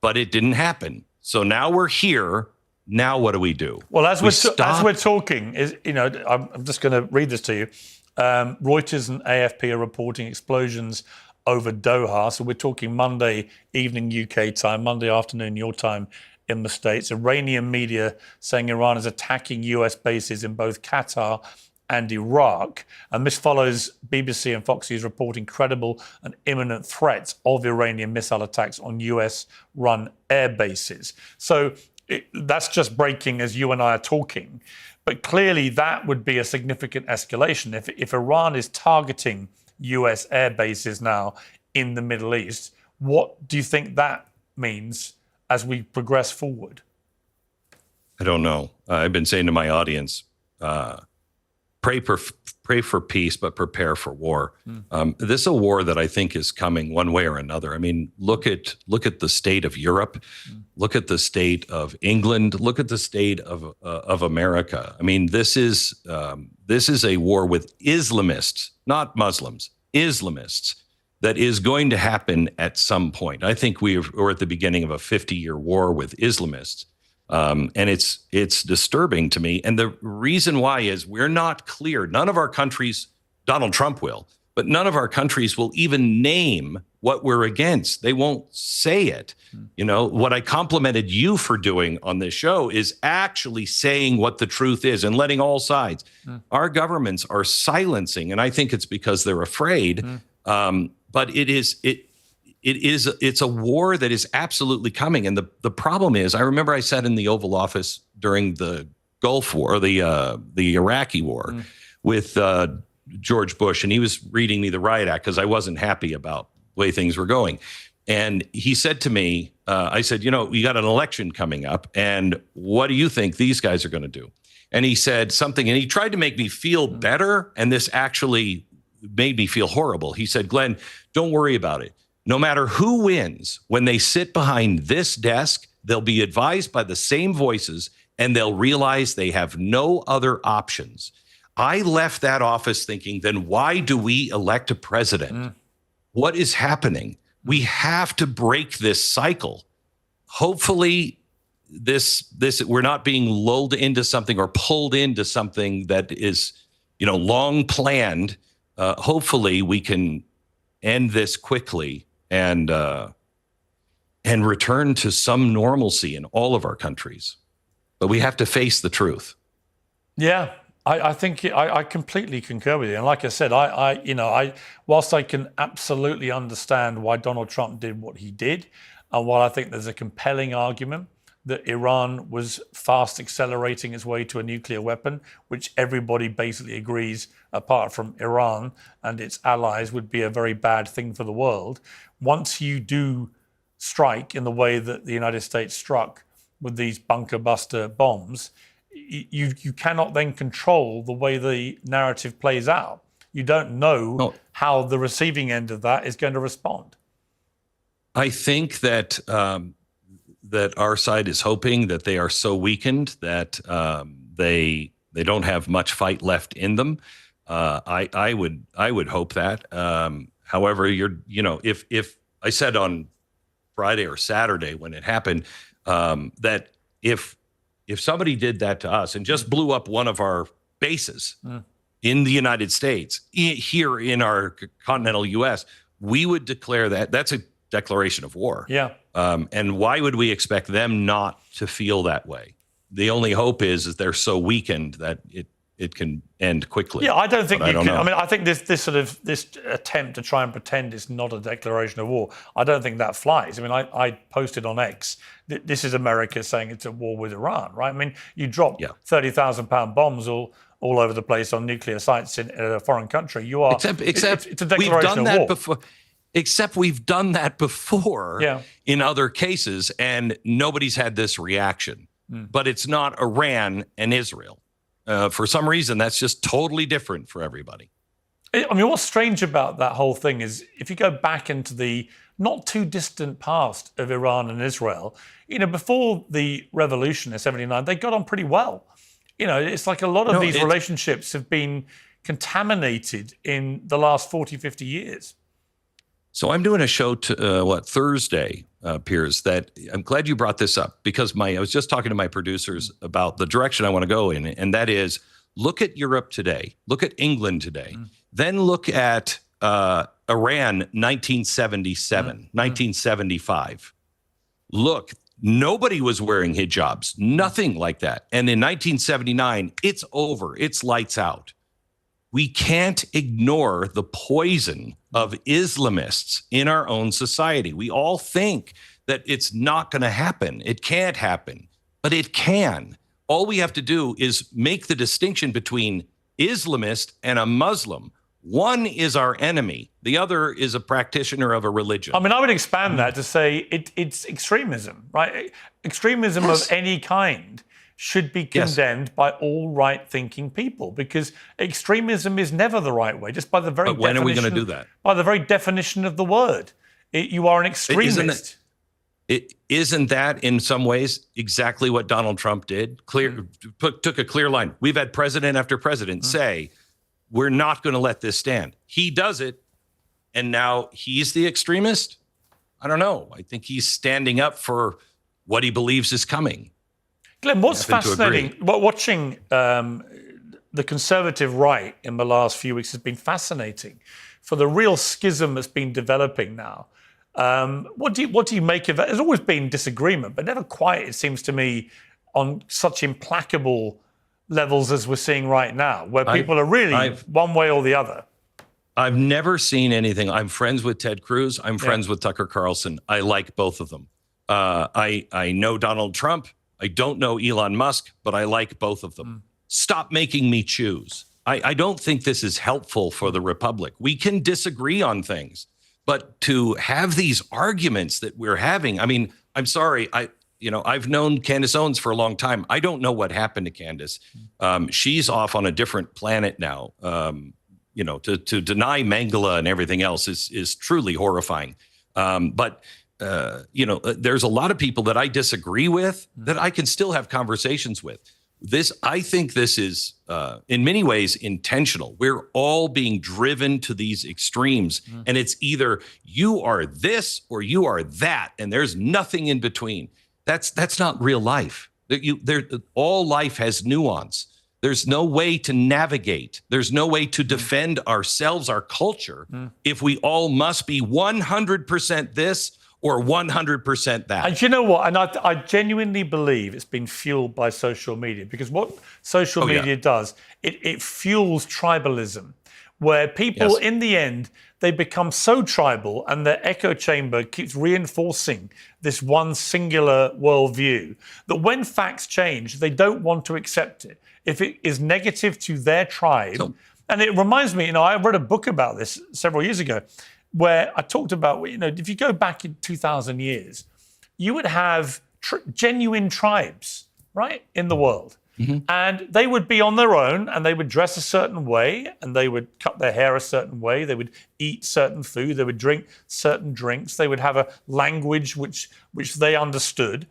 but it didn't happen. So now we're here. Now what do we do? Well, as we're talking, I'm just going to read this to you. Reuters and AFP are reporting explosions over Doha. So we're talking Monday evening UK time, Monday afternoon your time in the States. Iranian media saying Iran is attacking US bases in both Qatar and Iraq. And this follows BBC and Fox News reporting credible and imminent threats of Iranian missile attacks on US-run air bases. So that's just breaking as you and I are talking. But clearly that would be a significant escalation. If Iran is targeting US air bases now in the Middle East, what do you think that means as we progress forward? I don't know. I've been saying to my audience, pray for peace, but prepare for war. This is a war that I think is coming one way or another. I mean, look at the state of Europe, look at the state of England, look at the state of America. I mean, this is a war with Islamists, not Muslims, Islamists, that is going to happen at some point. I think we're at the beginning of a 50-year war with Islamists. And it's disturbing to me. And the reason why is we're not clear. None of our countries, Donald Trump will, but none of our countries will even name what we're against. They won't say it. You know, what I complimented you for doing on this show is actually saying what the truth is and letting all sides. Our governments are silencing, and I think it's because they're afraid. But it's a war that is absolutely coming. And the problem is, I remember I sat in the Oval Office during the Gulf War, or the Iraqi War, with George Bush, and he was reading me the Riot Act because I wasn't happy about the way things were going. And he said to me, I said, you know, we got an election coming up, and what do you think these guys are going to do? And he said something, and he tried to make me feel better, and this actually made me feel horrible. He said, Glenn, don't worry about it. No matter who wins, when they sit behind this desk, they'll be advised by the same voices, and they'll realize they have no other options. I left that office thinking, then why do we elect a president? What is happening? We have to break this cycle. Hopefully, this we're not being lulled into something or pulled into something that is, long planned. Hopefully, we can end this quickly and return to some normalcy in all of our countries. But we have to face the truth. Yeah, I think I completely concur with you. And like I said, whilst I can absolutely understand why Donald Trump did what he did, and while I think there's a compelling argument that Iran was fast accelerating its way to a nuclear weapon, which everybody basically agrees, apart from Iran and its allies, would be a very bad thing for the world. Once you do strike in the way that the United States struck with these bunker buster bombs, you cannot then control the way the narrative plays out. You don't know how the receiving end of that is going to respond. I think that that our side is hoping that they are so weakened that they don't have much fight left in them. I would hope that. However, if I said on Friday or Saturday when it happened that if somebody did that to us and just blew up one of our bases in the United States, here in our continental U.S., we would declare that's a declaration of war. Yeah. And why would we expect them not to feel that way? The only hope is they're so weakened that it can end quickly. Yeah, I don't think you can. I mean, I think this attempt to try and pretend it's not a declaration of war, I don't think that flies. I mean, I posted on X, this is America saying it's at war with Iran, right? I mean, you drop 30,000-pound bombs all over the place on nuclear sites in a foreign country. You are except it's a declaration we've done of that war. before. Except we've done that before in other cases, and nobody's had this reaction. But it's not Iran and Israel. For some reason, that's just totally different for everybody. I mean, what's strange about that whole thing is if you go back into the not too distant past of Iran and Israel, before the revolution in '79, they got on pretty well. It's like a lot of these relationships have been contaminated in the last 40, 50 years. So I'm doing a show Thursday, Piers, that I'm glad you brought this up, because I was just talking to my producers about the direction I want to go in. And that is, look at Europe today, look at England today, then look at Iran, 1977, 1975. Look, nobody was wearing hijabs, nothing like that. And in 1979, it's over, it's lights out. We can't ignore the poison of Islamists in our own society. We all think that it's not going to happen. It can't happen, but it can. All we have to do is make the distinction between Islamist and a Muslim. One is our enemy. The other is a practitioner of a religion. I mean, I would expand that to say it's extremism, right? Extremism of any kind should be condemned by all right-thinking people, because extremism is never the right way, just by the very when are we going to do that? By the very definition of the word. You are an extremist. Isn't that in some ways exactly what Donald Trump did? Took a clear line. We've had president after president say, we're not going to let this stand. He does it, and now he's the extremist? I don't know. I think he's standing up for what he believes is coming. Glenn, what's fascinating, watching the conservative right in the last few weeks has been fascinating for the real schism that's been developing now. What do you make of that? There's always been disagreement, but never quite, it seems to me, on such implacable levels as we're seeing right now, where people are really one way or the other. I've never seen anything. I'm friends with Ted Cruz. I'm friends with Tucker Carlson. I like both of them. I know Donald Trump. I don't know Elon Musk, but I like both of them. Stop making me choose. I don't think this is helpful for the Republic. We can disagree on things, but to have these arguments that we're having, I mean, I'm sorry. I've known Candace Owens for a long time. I don't know what happened to Candace. She's off on a different planet now. To deny Mangala and everything else is truly horrifying. But there's a lot of people that I disagree with that I can still have conversations with. I think this is, in many ways, intentional. We're all being driven to these extremes, and it's either you are this or you are that, and there's nothing in between. That's not real life. All life has nuance. There's no way to navigate. There's no way to defend ourselves, our culture, if we all must be 100% this or 100% that. And you know what? And I genuinely believe it's been fueled by social media, because what social media does, it fuels tribalism, where people, in the end, they become so tribal, and their echo chamber keeps reinforcing this one singular worldview, that when facts change, they don't want to accept it. If it is negative to their tribe, and it reminds me, I read a book about this several years ago, where I talked about, if you go back in 2,000 years, you would have genuine tribes, right, in the world. And they would be on their own, and they would dress a certain way, and they would cut their hair a certain way. They would eat certain food. They would drink certain drinks. They would have a language which they understood.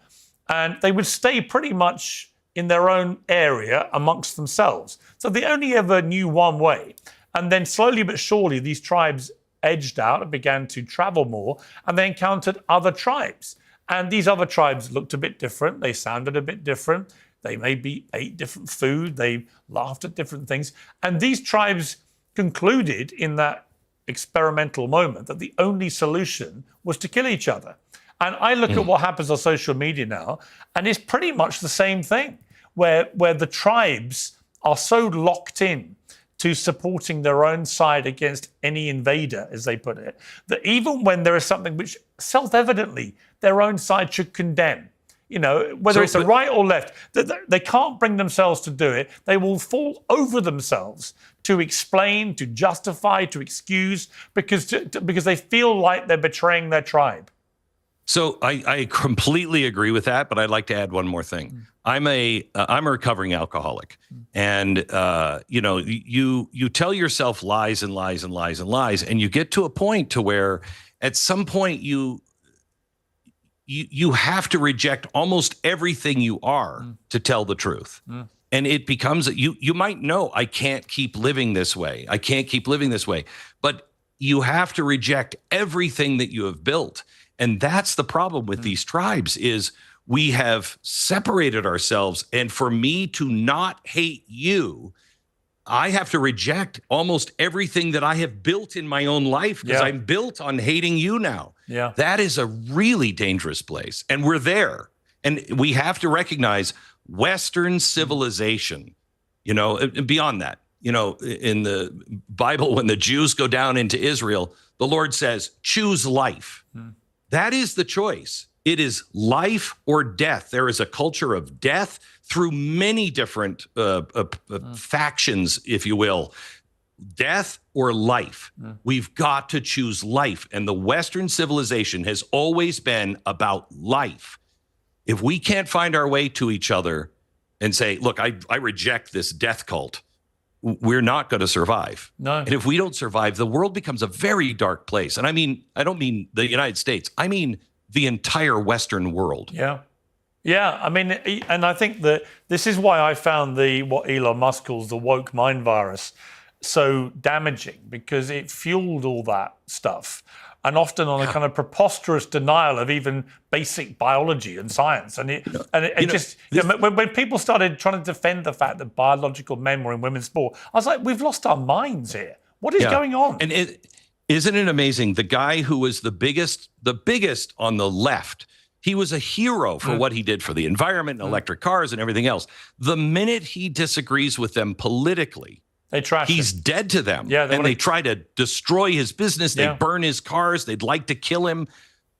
And they would stay pretty much in their own area amongst themselves. So they only ever knew one way. And then slowly but surely, these tribes edged out and began to travel more, and they encountered other tribes. And these other tribes looked a bit different. They sounded a bit different. They maybe ate different food. They laughed at different things. And these tribes concluded in that experimental moment that the only solution was to kill each other. And I look at what happens on social media now, and it's pretty much the same thing, where the tribes are so locked in to supporting their own side against any invader, as they put it, that even when there is something which self-evidently their own side should condemn, whether it's a right or left, they can't bring themselves to do it. They will fall over themselves to explain, to justify, to excuse, because they feel like they're betraying their tribe. So I completely agree with that, but I'd like to add one more thing. I'm a recovering alcoholic, and you tell yourself lies and lies and lies and lies, and you get to a point to where at some point you have to reject almost everything you are to tell the truth. And it becomes, you might know, I can't keep living this way. I can't keep living this way. But you have to reject everything that you have built. And that's the problem with these tribes is we have separated ourselves. And for me to not hate you, I have to reject almost everything that I have built in my own life because I'm built on hating you now. Yeah. That is a really dangerous place. And we're there. And we have to recognize Western civilization, you know, and beyond that, you know, in the Bible, when the Jews go down into Israel, the Lord says, choose life. That is the choice. It is life or death. There is a culture of death through many different factions, if you will. Death or life. We've got to choose life. And the Western civilization has always been about life. If we can't find our way to each other and say, look, I reject this death cult, we're not going to survive. No. And if we don't survive, the world becomes a very dark place. And I mean, I don't mean the United States. I mean the entire Western world. Yeah. Yeah. I mean, and I think that this is why I found what Elon Musk calls the woke mind virus so damaging, because it fueled all that stuff. And often on a kind of preposterous denial of even basic biology and science. And when people started trying to defend the fact that biological men were in women's sport, I was like, we've lost our minds here. What is going on? And isn't it amazing? The guy who was the biggest on the left, he was a hero for what he did for the environment and electric cars and everything else. The minute he disagrees with them politically, they trash he's him. dead to them. Yeah, they try to destroy his business. They burn his cars. They'd like to kill him.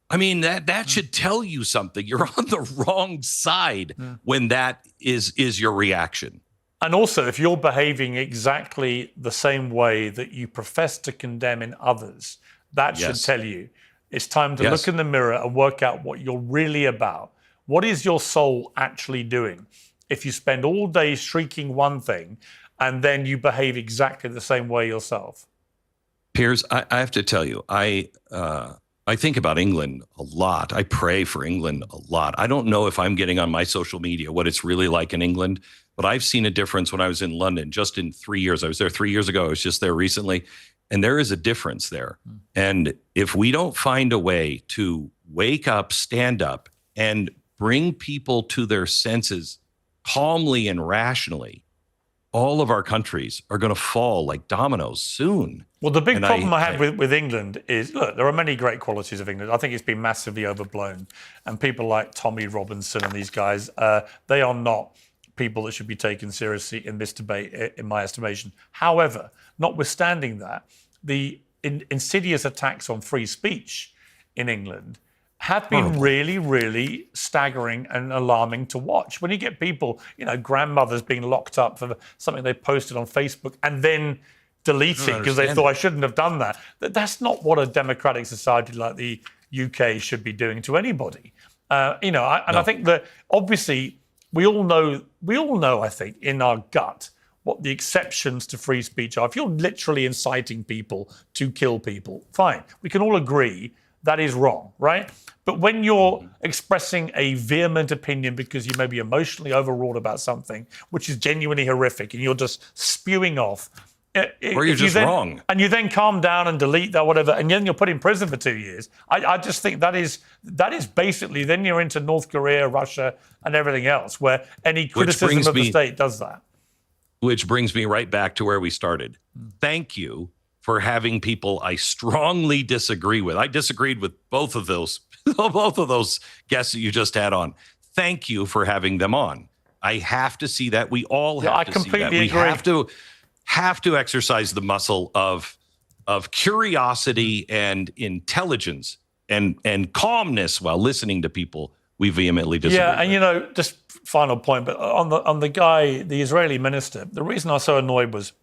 I mean, that should tell you something. You're on the wrong side when that is your reaction. And also, if you're behaving exactly the same way that you profess to condemn in others, that should tell you it's time to look in the mirror and work out what you're really about. What is your soul actually doing? If you spend all day shrieking one thing and then you behave exactly the same way yourself. Piers, I have to tell you, I think about England a lot. I pray for England a lot. I don't know if I'm getting on my social media what it's really like in England, but I've seen a difference when I was in London just in 3 years. I was there 3 years ago. I was just there recently. And there is a difference there. And if we don't find a way to wake up, stand up, and bring people to their senses calmly and rationally, all of our countries are going to fall like dominoes soon. Well, the big problem I have with England is, look, there are many great qualities of England. I think it's been massively overblown. And people like Tommy Robinson and these guys, they are not people that should be taken seriously in this debate, in my estimation. However, notwithstanding that, the insidious attacks on free speech in England have been really, really staggering and alarming to watch. When you get people, grandmothers being locked up for something they posted on Facebook and then deleting because they thought I shouldn't have done that. That's not what a democratic society like the UK should be doing to anybody. I think that obviously we all know, I think, in our gut what the exceptions to free speech are. If you're literally inciting people to kill people, fine. We can all agree that is wrong, right? But when you're expressing a vehement opinion because you may be emotionally overwrought about something, which is genuinely horrific, and you're just spewing off, or you're just wrong, and you then calm down and delete that, whatever, and then you're put in prison for 2 years. I just think that is basically, then you're into North Korea, Russia, and everything else, where any criticism of the state does that. Which brings me right back to where we started. Thank you for having people I strongly disagree with. I disagreed with both of those guests that you just had on. Thank you for having them on. I have to see that. We all have to see that. I completely agree. We have to exercise the muscle of curiosity and intelligence and calmness while listening to people we vehemently disagree with. Yeah, and just final point, but on the guy, the Israeli minister, the reason I was so annoyed was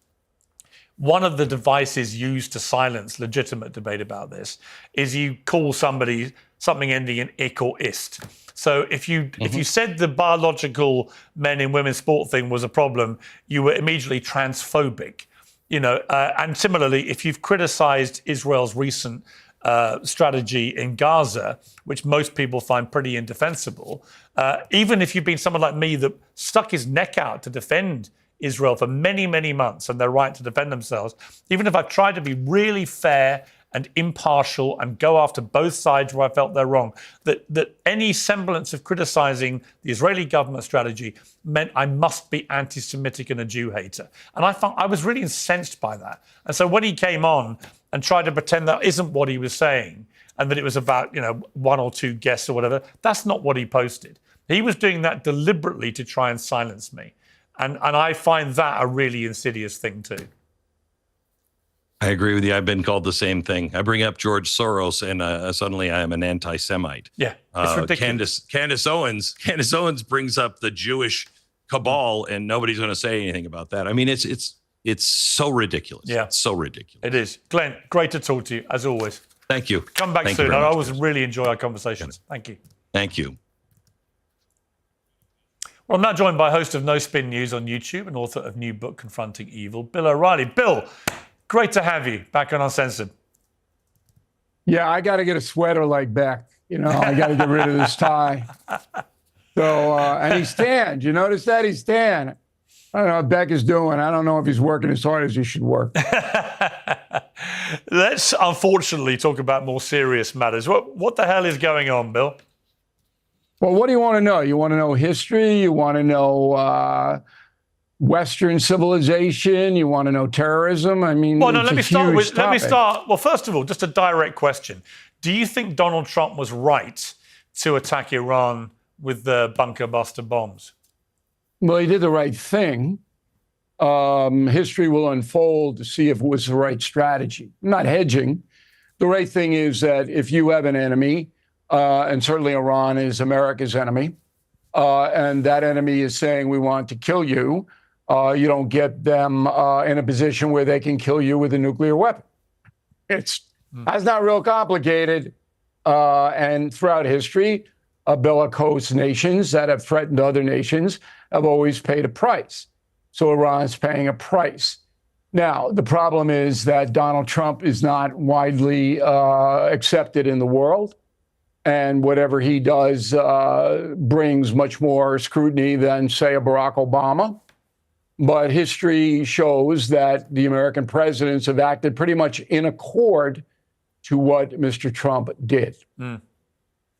one of the devices used to silence legitimate debate about this is you call somebody something ending in ik or ist. So if you said the biological men in women's sport thing was a problem, you were immediately transphobic. And similarly, if you've criticized Israel's recent strategy in Gaza, which most people find pretty indefensible, even if you've been someone like me that stuck his neck out to defend Israel for many, many months and their right to defend themselves, even if I've tried to be really fair and impartial and go after both sides where I felt they're wrong, that any semblance of criticizing the Israeli government strategy meant I must be anti-Semitic and a Jew hater. And I was really incensed by that. And so when he came on and tried to pretend that isn't what he was saying and that it was about, one or two guests or whatever, that's not what he posted. He was doing that deliberately to try and silence me. And I find that a really insidious thing too. I agree with you. I've been called the same thing. I bring up George Soros, and suddenly I am an anti-Semite. Yeah, it's ridiculous. Candace Owens brings up the Jewish cabal, and nobody's going to say anything about that. I mean, it's so ridiculous. Yeah, it's so ridiculous. It is. Glenn, great to talk to you as always. Thank you. Come back soon. I always really enjoy our conversations. Thank you. Thank you. Well, I'm now joined by host of No Spin News on YouTube and author of new book Confronting Evil, Bill O'Reilly. Bill, great to have you back on Uncensored. Yeah, I got to get a sweater like Beck. I got to get rid of this tie. So, and he's tan. You notice that? He's tan. I don't know what Beck is doing. I don't know if he's working as hard as he should work. Let's unfortunately talk about more serious matters. What the hell is going on, Bill? Well, what do you want to know? You want to know history? You want to know Western civilization? You want to know terrorism? I mean, well, no, let me start. Well, first of all, just a direct question. Do you think Donald Trump was right to attack Iran with the bunker buster bombs? Well, he did the right thing. History will unfold to see if it was the right strategy. I'm not hedging. The right thing is that if you have an enemy, and certainly Iran is America's enemy, and that enemy is saying we want to kill you, you don't get them in a position where they can kill you with a nuclear weapon. That's not real complicated. And throughout history, bellicose nations that have threatened other nations have always paid a price. So Iran's paying a price. Now, the problem is that Donald Trump is not widely accepted in the world. And whatever he does brings much more scrutiny than, say, a Barack Obama. But history shows that the American presidents have acted pretty much in accord to what Mr. Trump did. Mm.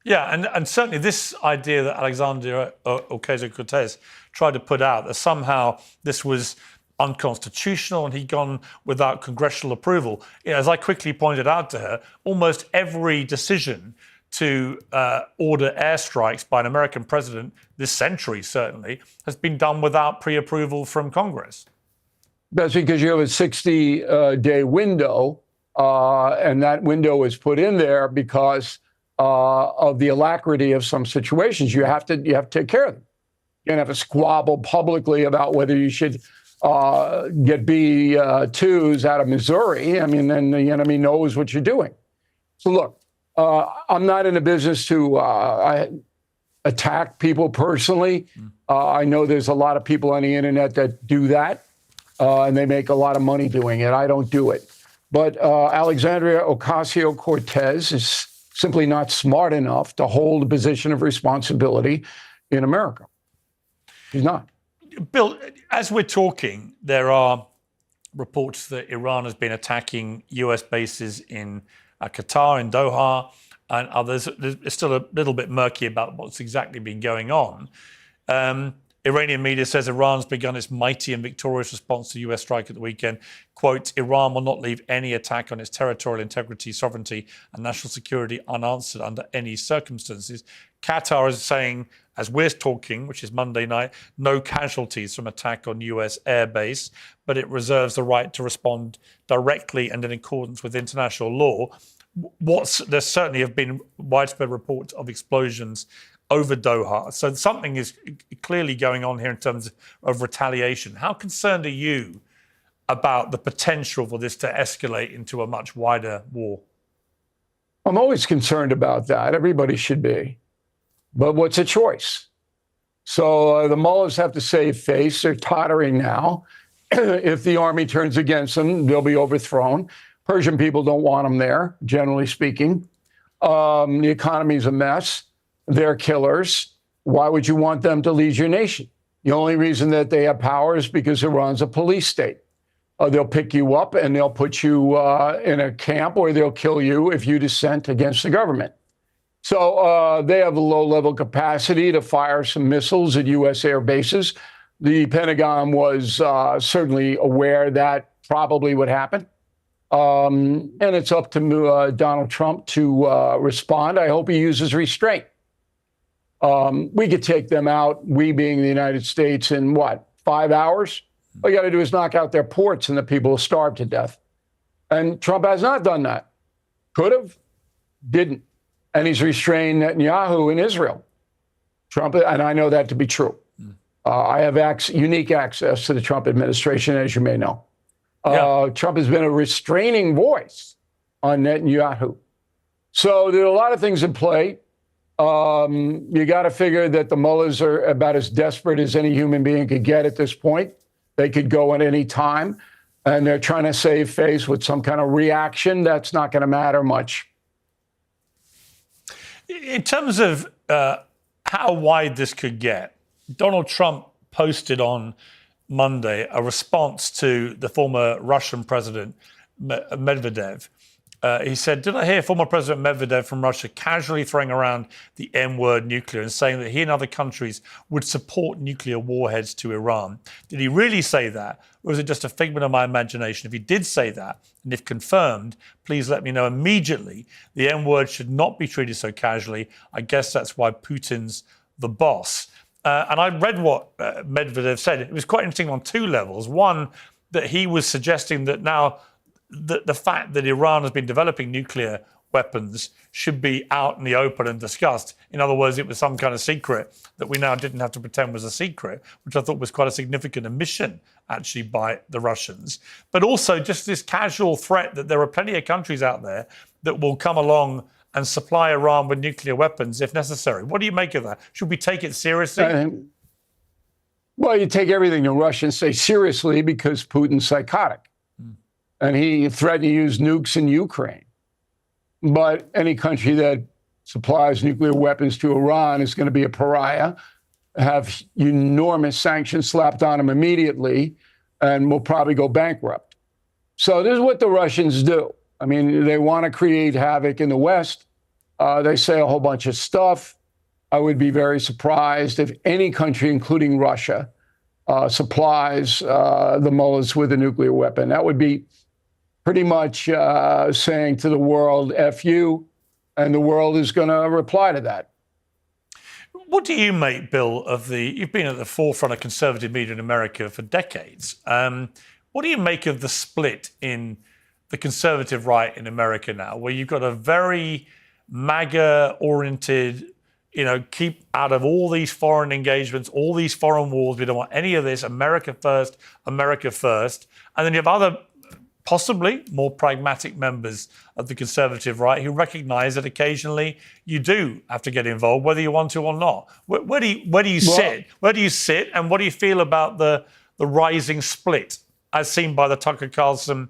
Yeah, and certainly this idea that Alexandria Ocasio-Cortez tried to put out, that somehow this was unconstitutional and he'd gone without congressional approval. As I quickly pointed out to her, almost every decision to order airstrikes by an American president this century, certainly, has been done without pre-approval from Congress. That's because you have a 60-day window, and that window is put in there because of the alacrity of some situations. You have to take care of them. You can't have a squabble publicly about whether you should get B-2s out of Missouri. I mean, then the enemy knows what you're doing. So look, I'm not in a business to attack people personally. I know there's a lot of people on the internet that do that, and they make a lot of money doing it. I don't do it. But Alexandria Ocasio-Cortez is simply not smart enough to hold a position of responsibility in America. She's not. Bill, as we're talking, there are reports that Iran has been attacking U.S. bases in Qatar, in Doha, and others. It's still a little bit murky about what's exactly been going on. Iranian media says Iran's begun its mighty and victorious response to U.S. strike at the weekend. Quote, Iran will not leave any attack on its territorial integrity, sovereignty, and national security unanswered under any circumstances. Qatar is saying, as we're talking, which is Monday night, no casualties from attack on U.S. airbase, but it reserves the right to respond directly and in accordance with international law. There certainly have been widespread reports of explosions over Doha. So something is clearly going on here in terms of retaliation. How concerned are you about the potential for this to escalate into a much wider war? I'm always concerned about that. Everybody should be. But what's a choice? So the mullahs have to save face. They're tottering now. If the army turns against them, they'll be overthrown. Persian people don't want them there, generally speaking. The economy's a mess. They're killers. Why would you want them to lead your nation? The only reason that they have power is because Iran's a police state. They'll pick you up and they'll put you in a camp, or they'll kill you if you dissent against the government. So they have a low-level capacity to fire some missiles at U.S. air bases. The Pentagon was certainly aware that probably would happen. And it's up to Donald Trump to respond. I hope he uses restraint. We could take them out, we being the United States, in what, 5 hours? All you got to do is knock out their ports and the people will starve to death. And Trump has not done that. Could have, didn't. And he's restrained Netanyahu in Israel. Trump, and I know that to be true. I have unique access to the Trump administration, as you may know. Trump has been a restraining voice on Netanyahu. So there are a lot of things in play. You got to figure that the mullahs are about as desperate as any human being could get at this point. They could go at any time, and they're trying to save face with some kind of reaction. That's not going to matter much. In terms of how wide this could get, Donald Trump posted on Monday a response to the former Russian president, Medvedev. He said, "Did I hear former President Medvedev from Russia casually throwing around the M-word nuclear and saying that he and other countries would support nuclear warheads to Iran? Did he really say that, or was it just a figment of my imagination? If he did say that, and if confirmed, please let me know immediately. The M-word should not be treated so casually. I guess that's why Putin's the boss." And I read what Medvedev said. It was quite interesting on two levels. One, that he was suggesting that now the fact that Iran has been developing nuclear weapons should be out in the open and discussed. In other words, it was some kind of secret that we now didn't have to pretend was a secret, which I thought was quite a significant omission, actually, by the Russians. But also just this casual threat that there are plenty of countries out there that will come along and supply Iran with nuclear weapons if necessary. What do you make of that? Should we take it seriously? Well, you take everything the Russians say seriously because Putin's psychotic. And he threatened to use nukes in Ukraine. But any country that supplies nuclear weapons to Iran is going to be a pariah, have enormous sanctions slapped on them immediately, and will probably go bankrupt. So this is what the Russians do. I mean, they want to create havoc in the West. They say a whole bunch of stuff. I would be very surprised if any country, including Russia, supplies the mullahs with a nuclear weapon. That would be pretty much saying to the world, F you, and the world is going to reply to that. What do you make, Bill, you've been at the forefront of conservative media in America for decades. What do you make of the split in the conservative right in America now, where you've got a very MAGA-oriented, keep out of all these foreign engagements, all these foreign wars, we don't want any of this, America first, America first. And then you have other possibly more pragmatic members of the conservative right who recognize that occasionally you do have to get involved, whether you want to or not. Where do you sit? Where do you sit, and what do you feel about the rising split, as seen by the Tucker Carlson,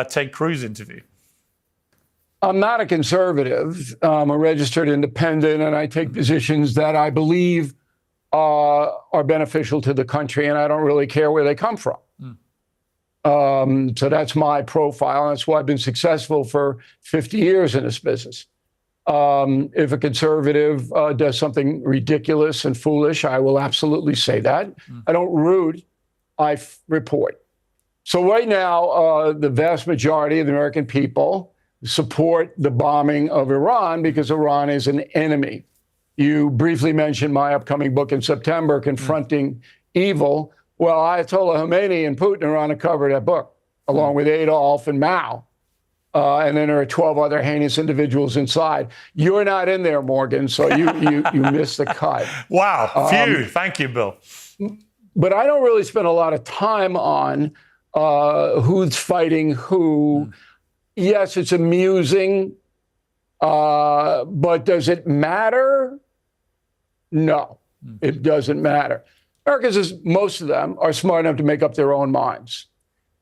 Ted Cruz interview? I'm not a conservative. I'm a registered independent, and I take positions that I believe are beneficial to the country, and I don't really care where they come from. So that's my profile. And that's why I've been successful for 50 years in this business. If a conservative does something ridiculous and foolish, I will absolutely say that. I don't root, I report. So right now, the vast majority of the American people support the bombing of Iran because Iran is an enemy. You briefly mentioned my upcoming book in September, Confronting Evil. Well, Ayatollah Khomeini and Putin are on the cover of that book, along with Adolf and Mao. And then there are 12 other heinous individuals inside. You're not in there, Morgan, so you missed the cut. Wow, phew. Thank you, Bill. But I don't really spend a lot of time on who's fighting who. Yes, it's amusing, but does it matter? No, it doesn't matter. Americans, most of them, are smart enough to make up their own minds.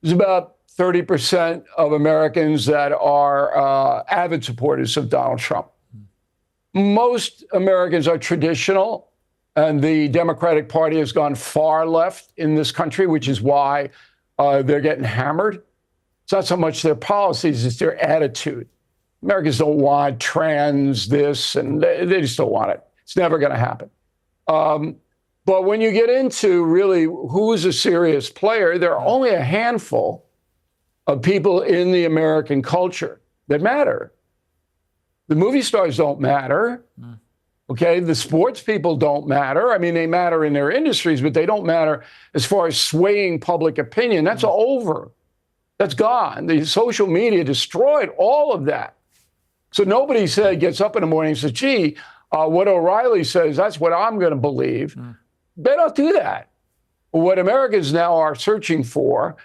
There's about 30% of Americans that are avid supporters of Donald Trump. Most Americans are traditional, and the Democratic Party has gone far left in this country, which is why they're getting hammered. It's not so much their policies, it's their attitude. Americans don't want trans this, and they just don't want it. It's never going to happen. But when you get into really who's a serious player, there are only a handful of people in the American culture that matter. The movie stars don't matter. Okay, the sports people don't matter. I mean, they matter in their industries, but they don't matter as far as swaying public opinion. That's over. That's gone. The social media destroyed all of that. So nobody gets up in the morning and says, gee, what O'Reilly says, that's what I'm going to believe. They don't do that. What Americans now are searching for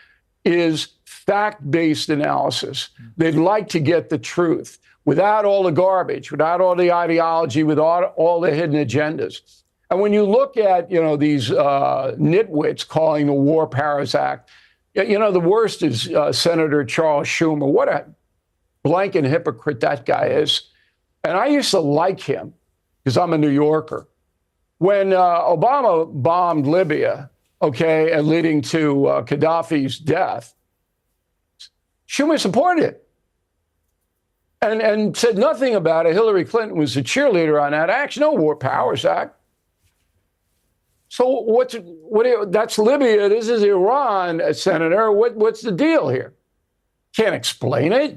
is fact-based analysis. They'd like to get the truth without all the garbage, without all the ideology, without all the hidden agendas. And when you look at, these nitwits calling the War Powers Act, the worst is Senator Charles Schumer. What a blanket hypocrite that guy is. And I used to like him because I'm a New Yorker. When Obama bombed Libya, and leading to Gaddafi's death, Schumer supported it and said nothing about it. Hillary Clinton was a cheerleader on that act. No War Powers Act. So that's Libya. This is Iran, Senator. What's the deal here? Can't explain it.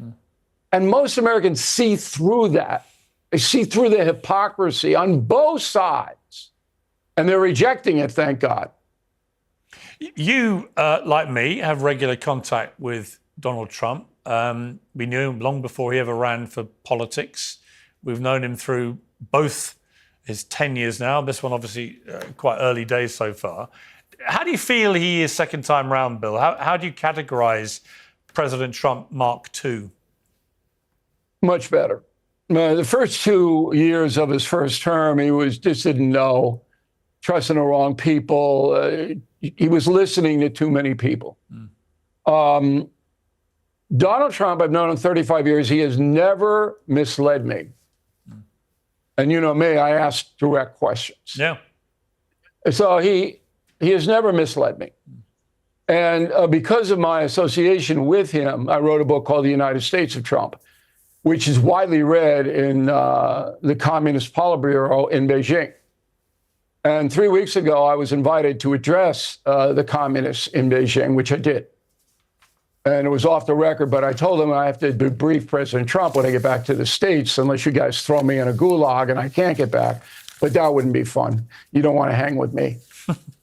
And most Americans see through that. They see through the hypocrisy on both sides. And they're rejecting it, thank God. You, like me, have regular contact with Donald Trump. We knew him long before he ever ran for politics. We've known him through both his 10 years now. This one, obviously, quite early days so far. How do you feel he is second time round, Bill? How do you categorize President Trump Mark II? Much better. The first 2 years of his first term, he just didn't know, trusting the wrong people. He was listening to too many people. Donald Trump, I've known him 35 years. He has never misled me. And you know me, I ask direct questions. Yeah. So he has never misled me. And because of my association with him, I wrote a book called The United States of Trump, which is widely read in the Communist Politburo in Beijing. And 3 weeks ago, I was invited to address the communists in Beijing, which I did. And it was off the record, but I told them I have to debrief President Trump when I get back to the States, unless you guys throw me in a gulag and I can't get back. But that wouldn't be fun. You don't want to hang with me.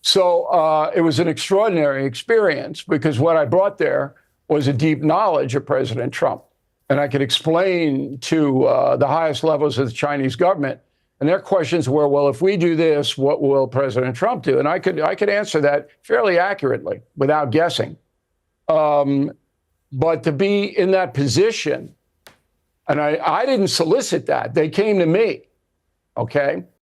So it was an extraordinary experience because what I brought there was a deep knowledge of President Trump. And I could explain to the highest levels of the Chinese government. And their questions were, well, if we do this, what will President Trump do? And I could answer that fairly accurately without guessing. But to be in that position, and I didn't solicit that. They came to me, okay?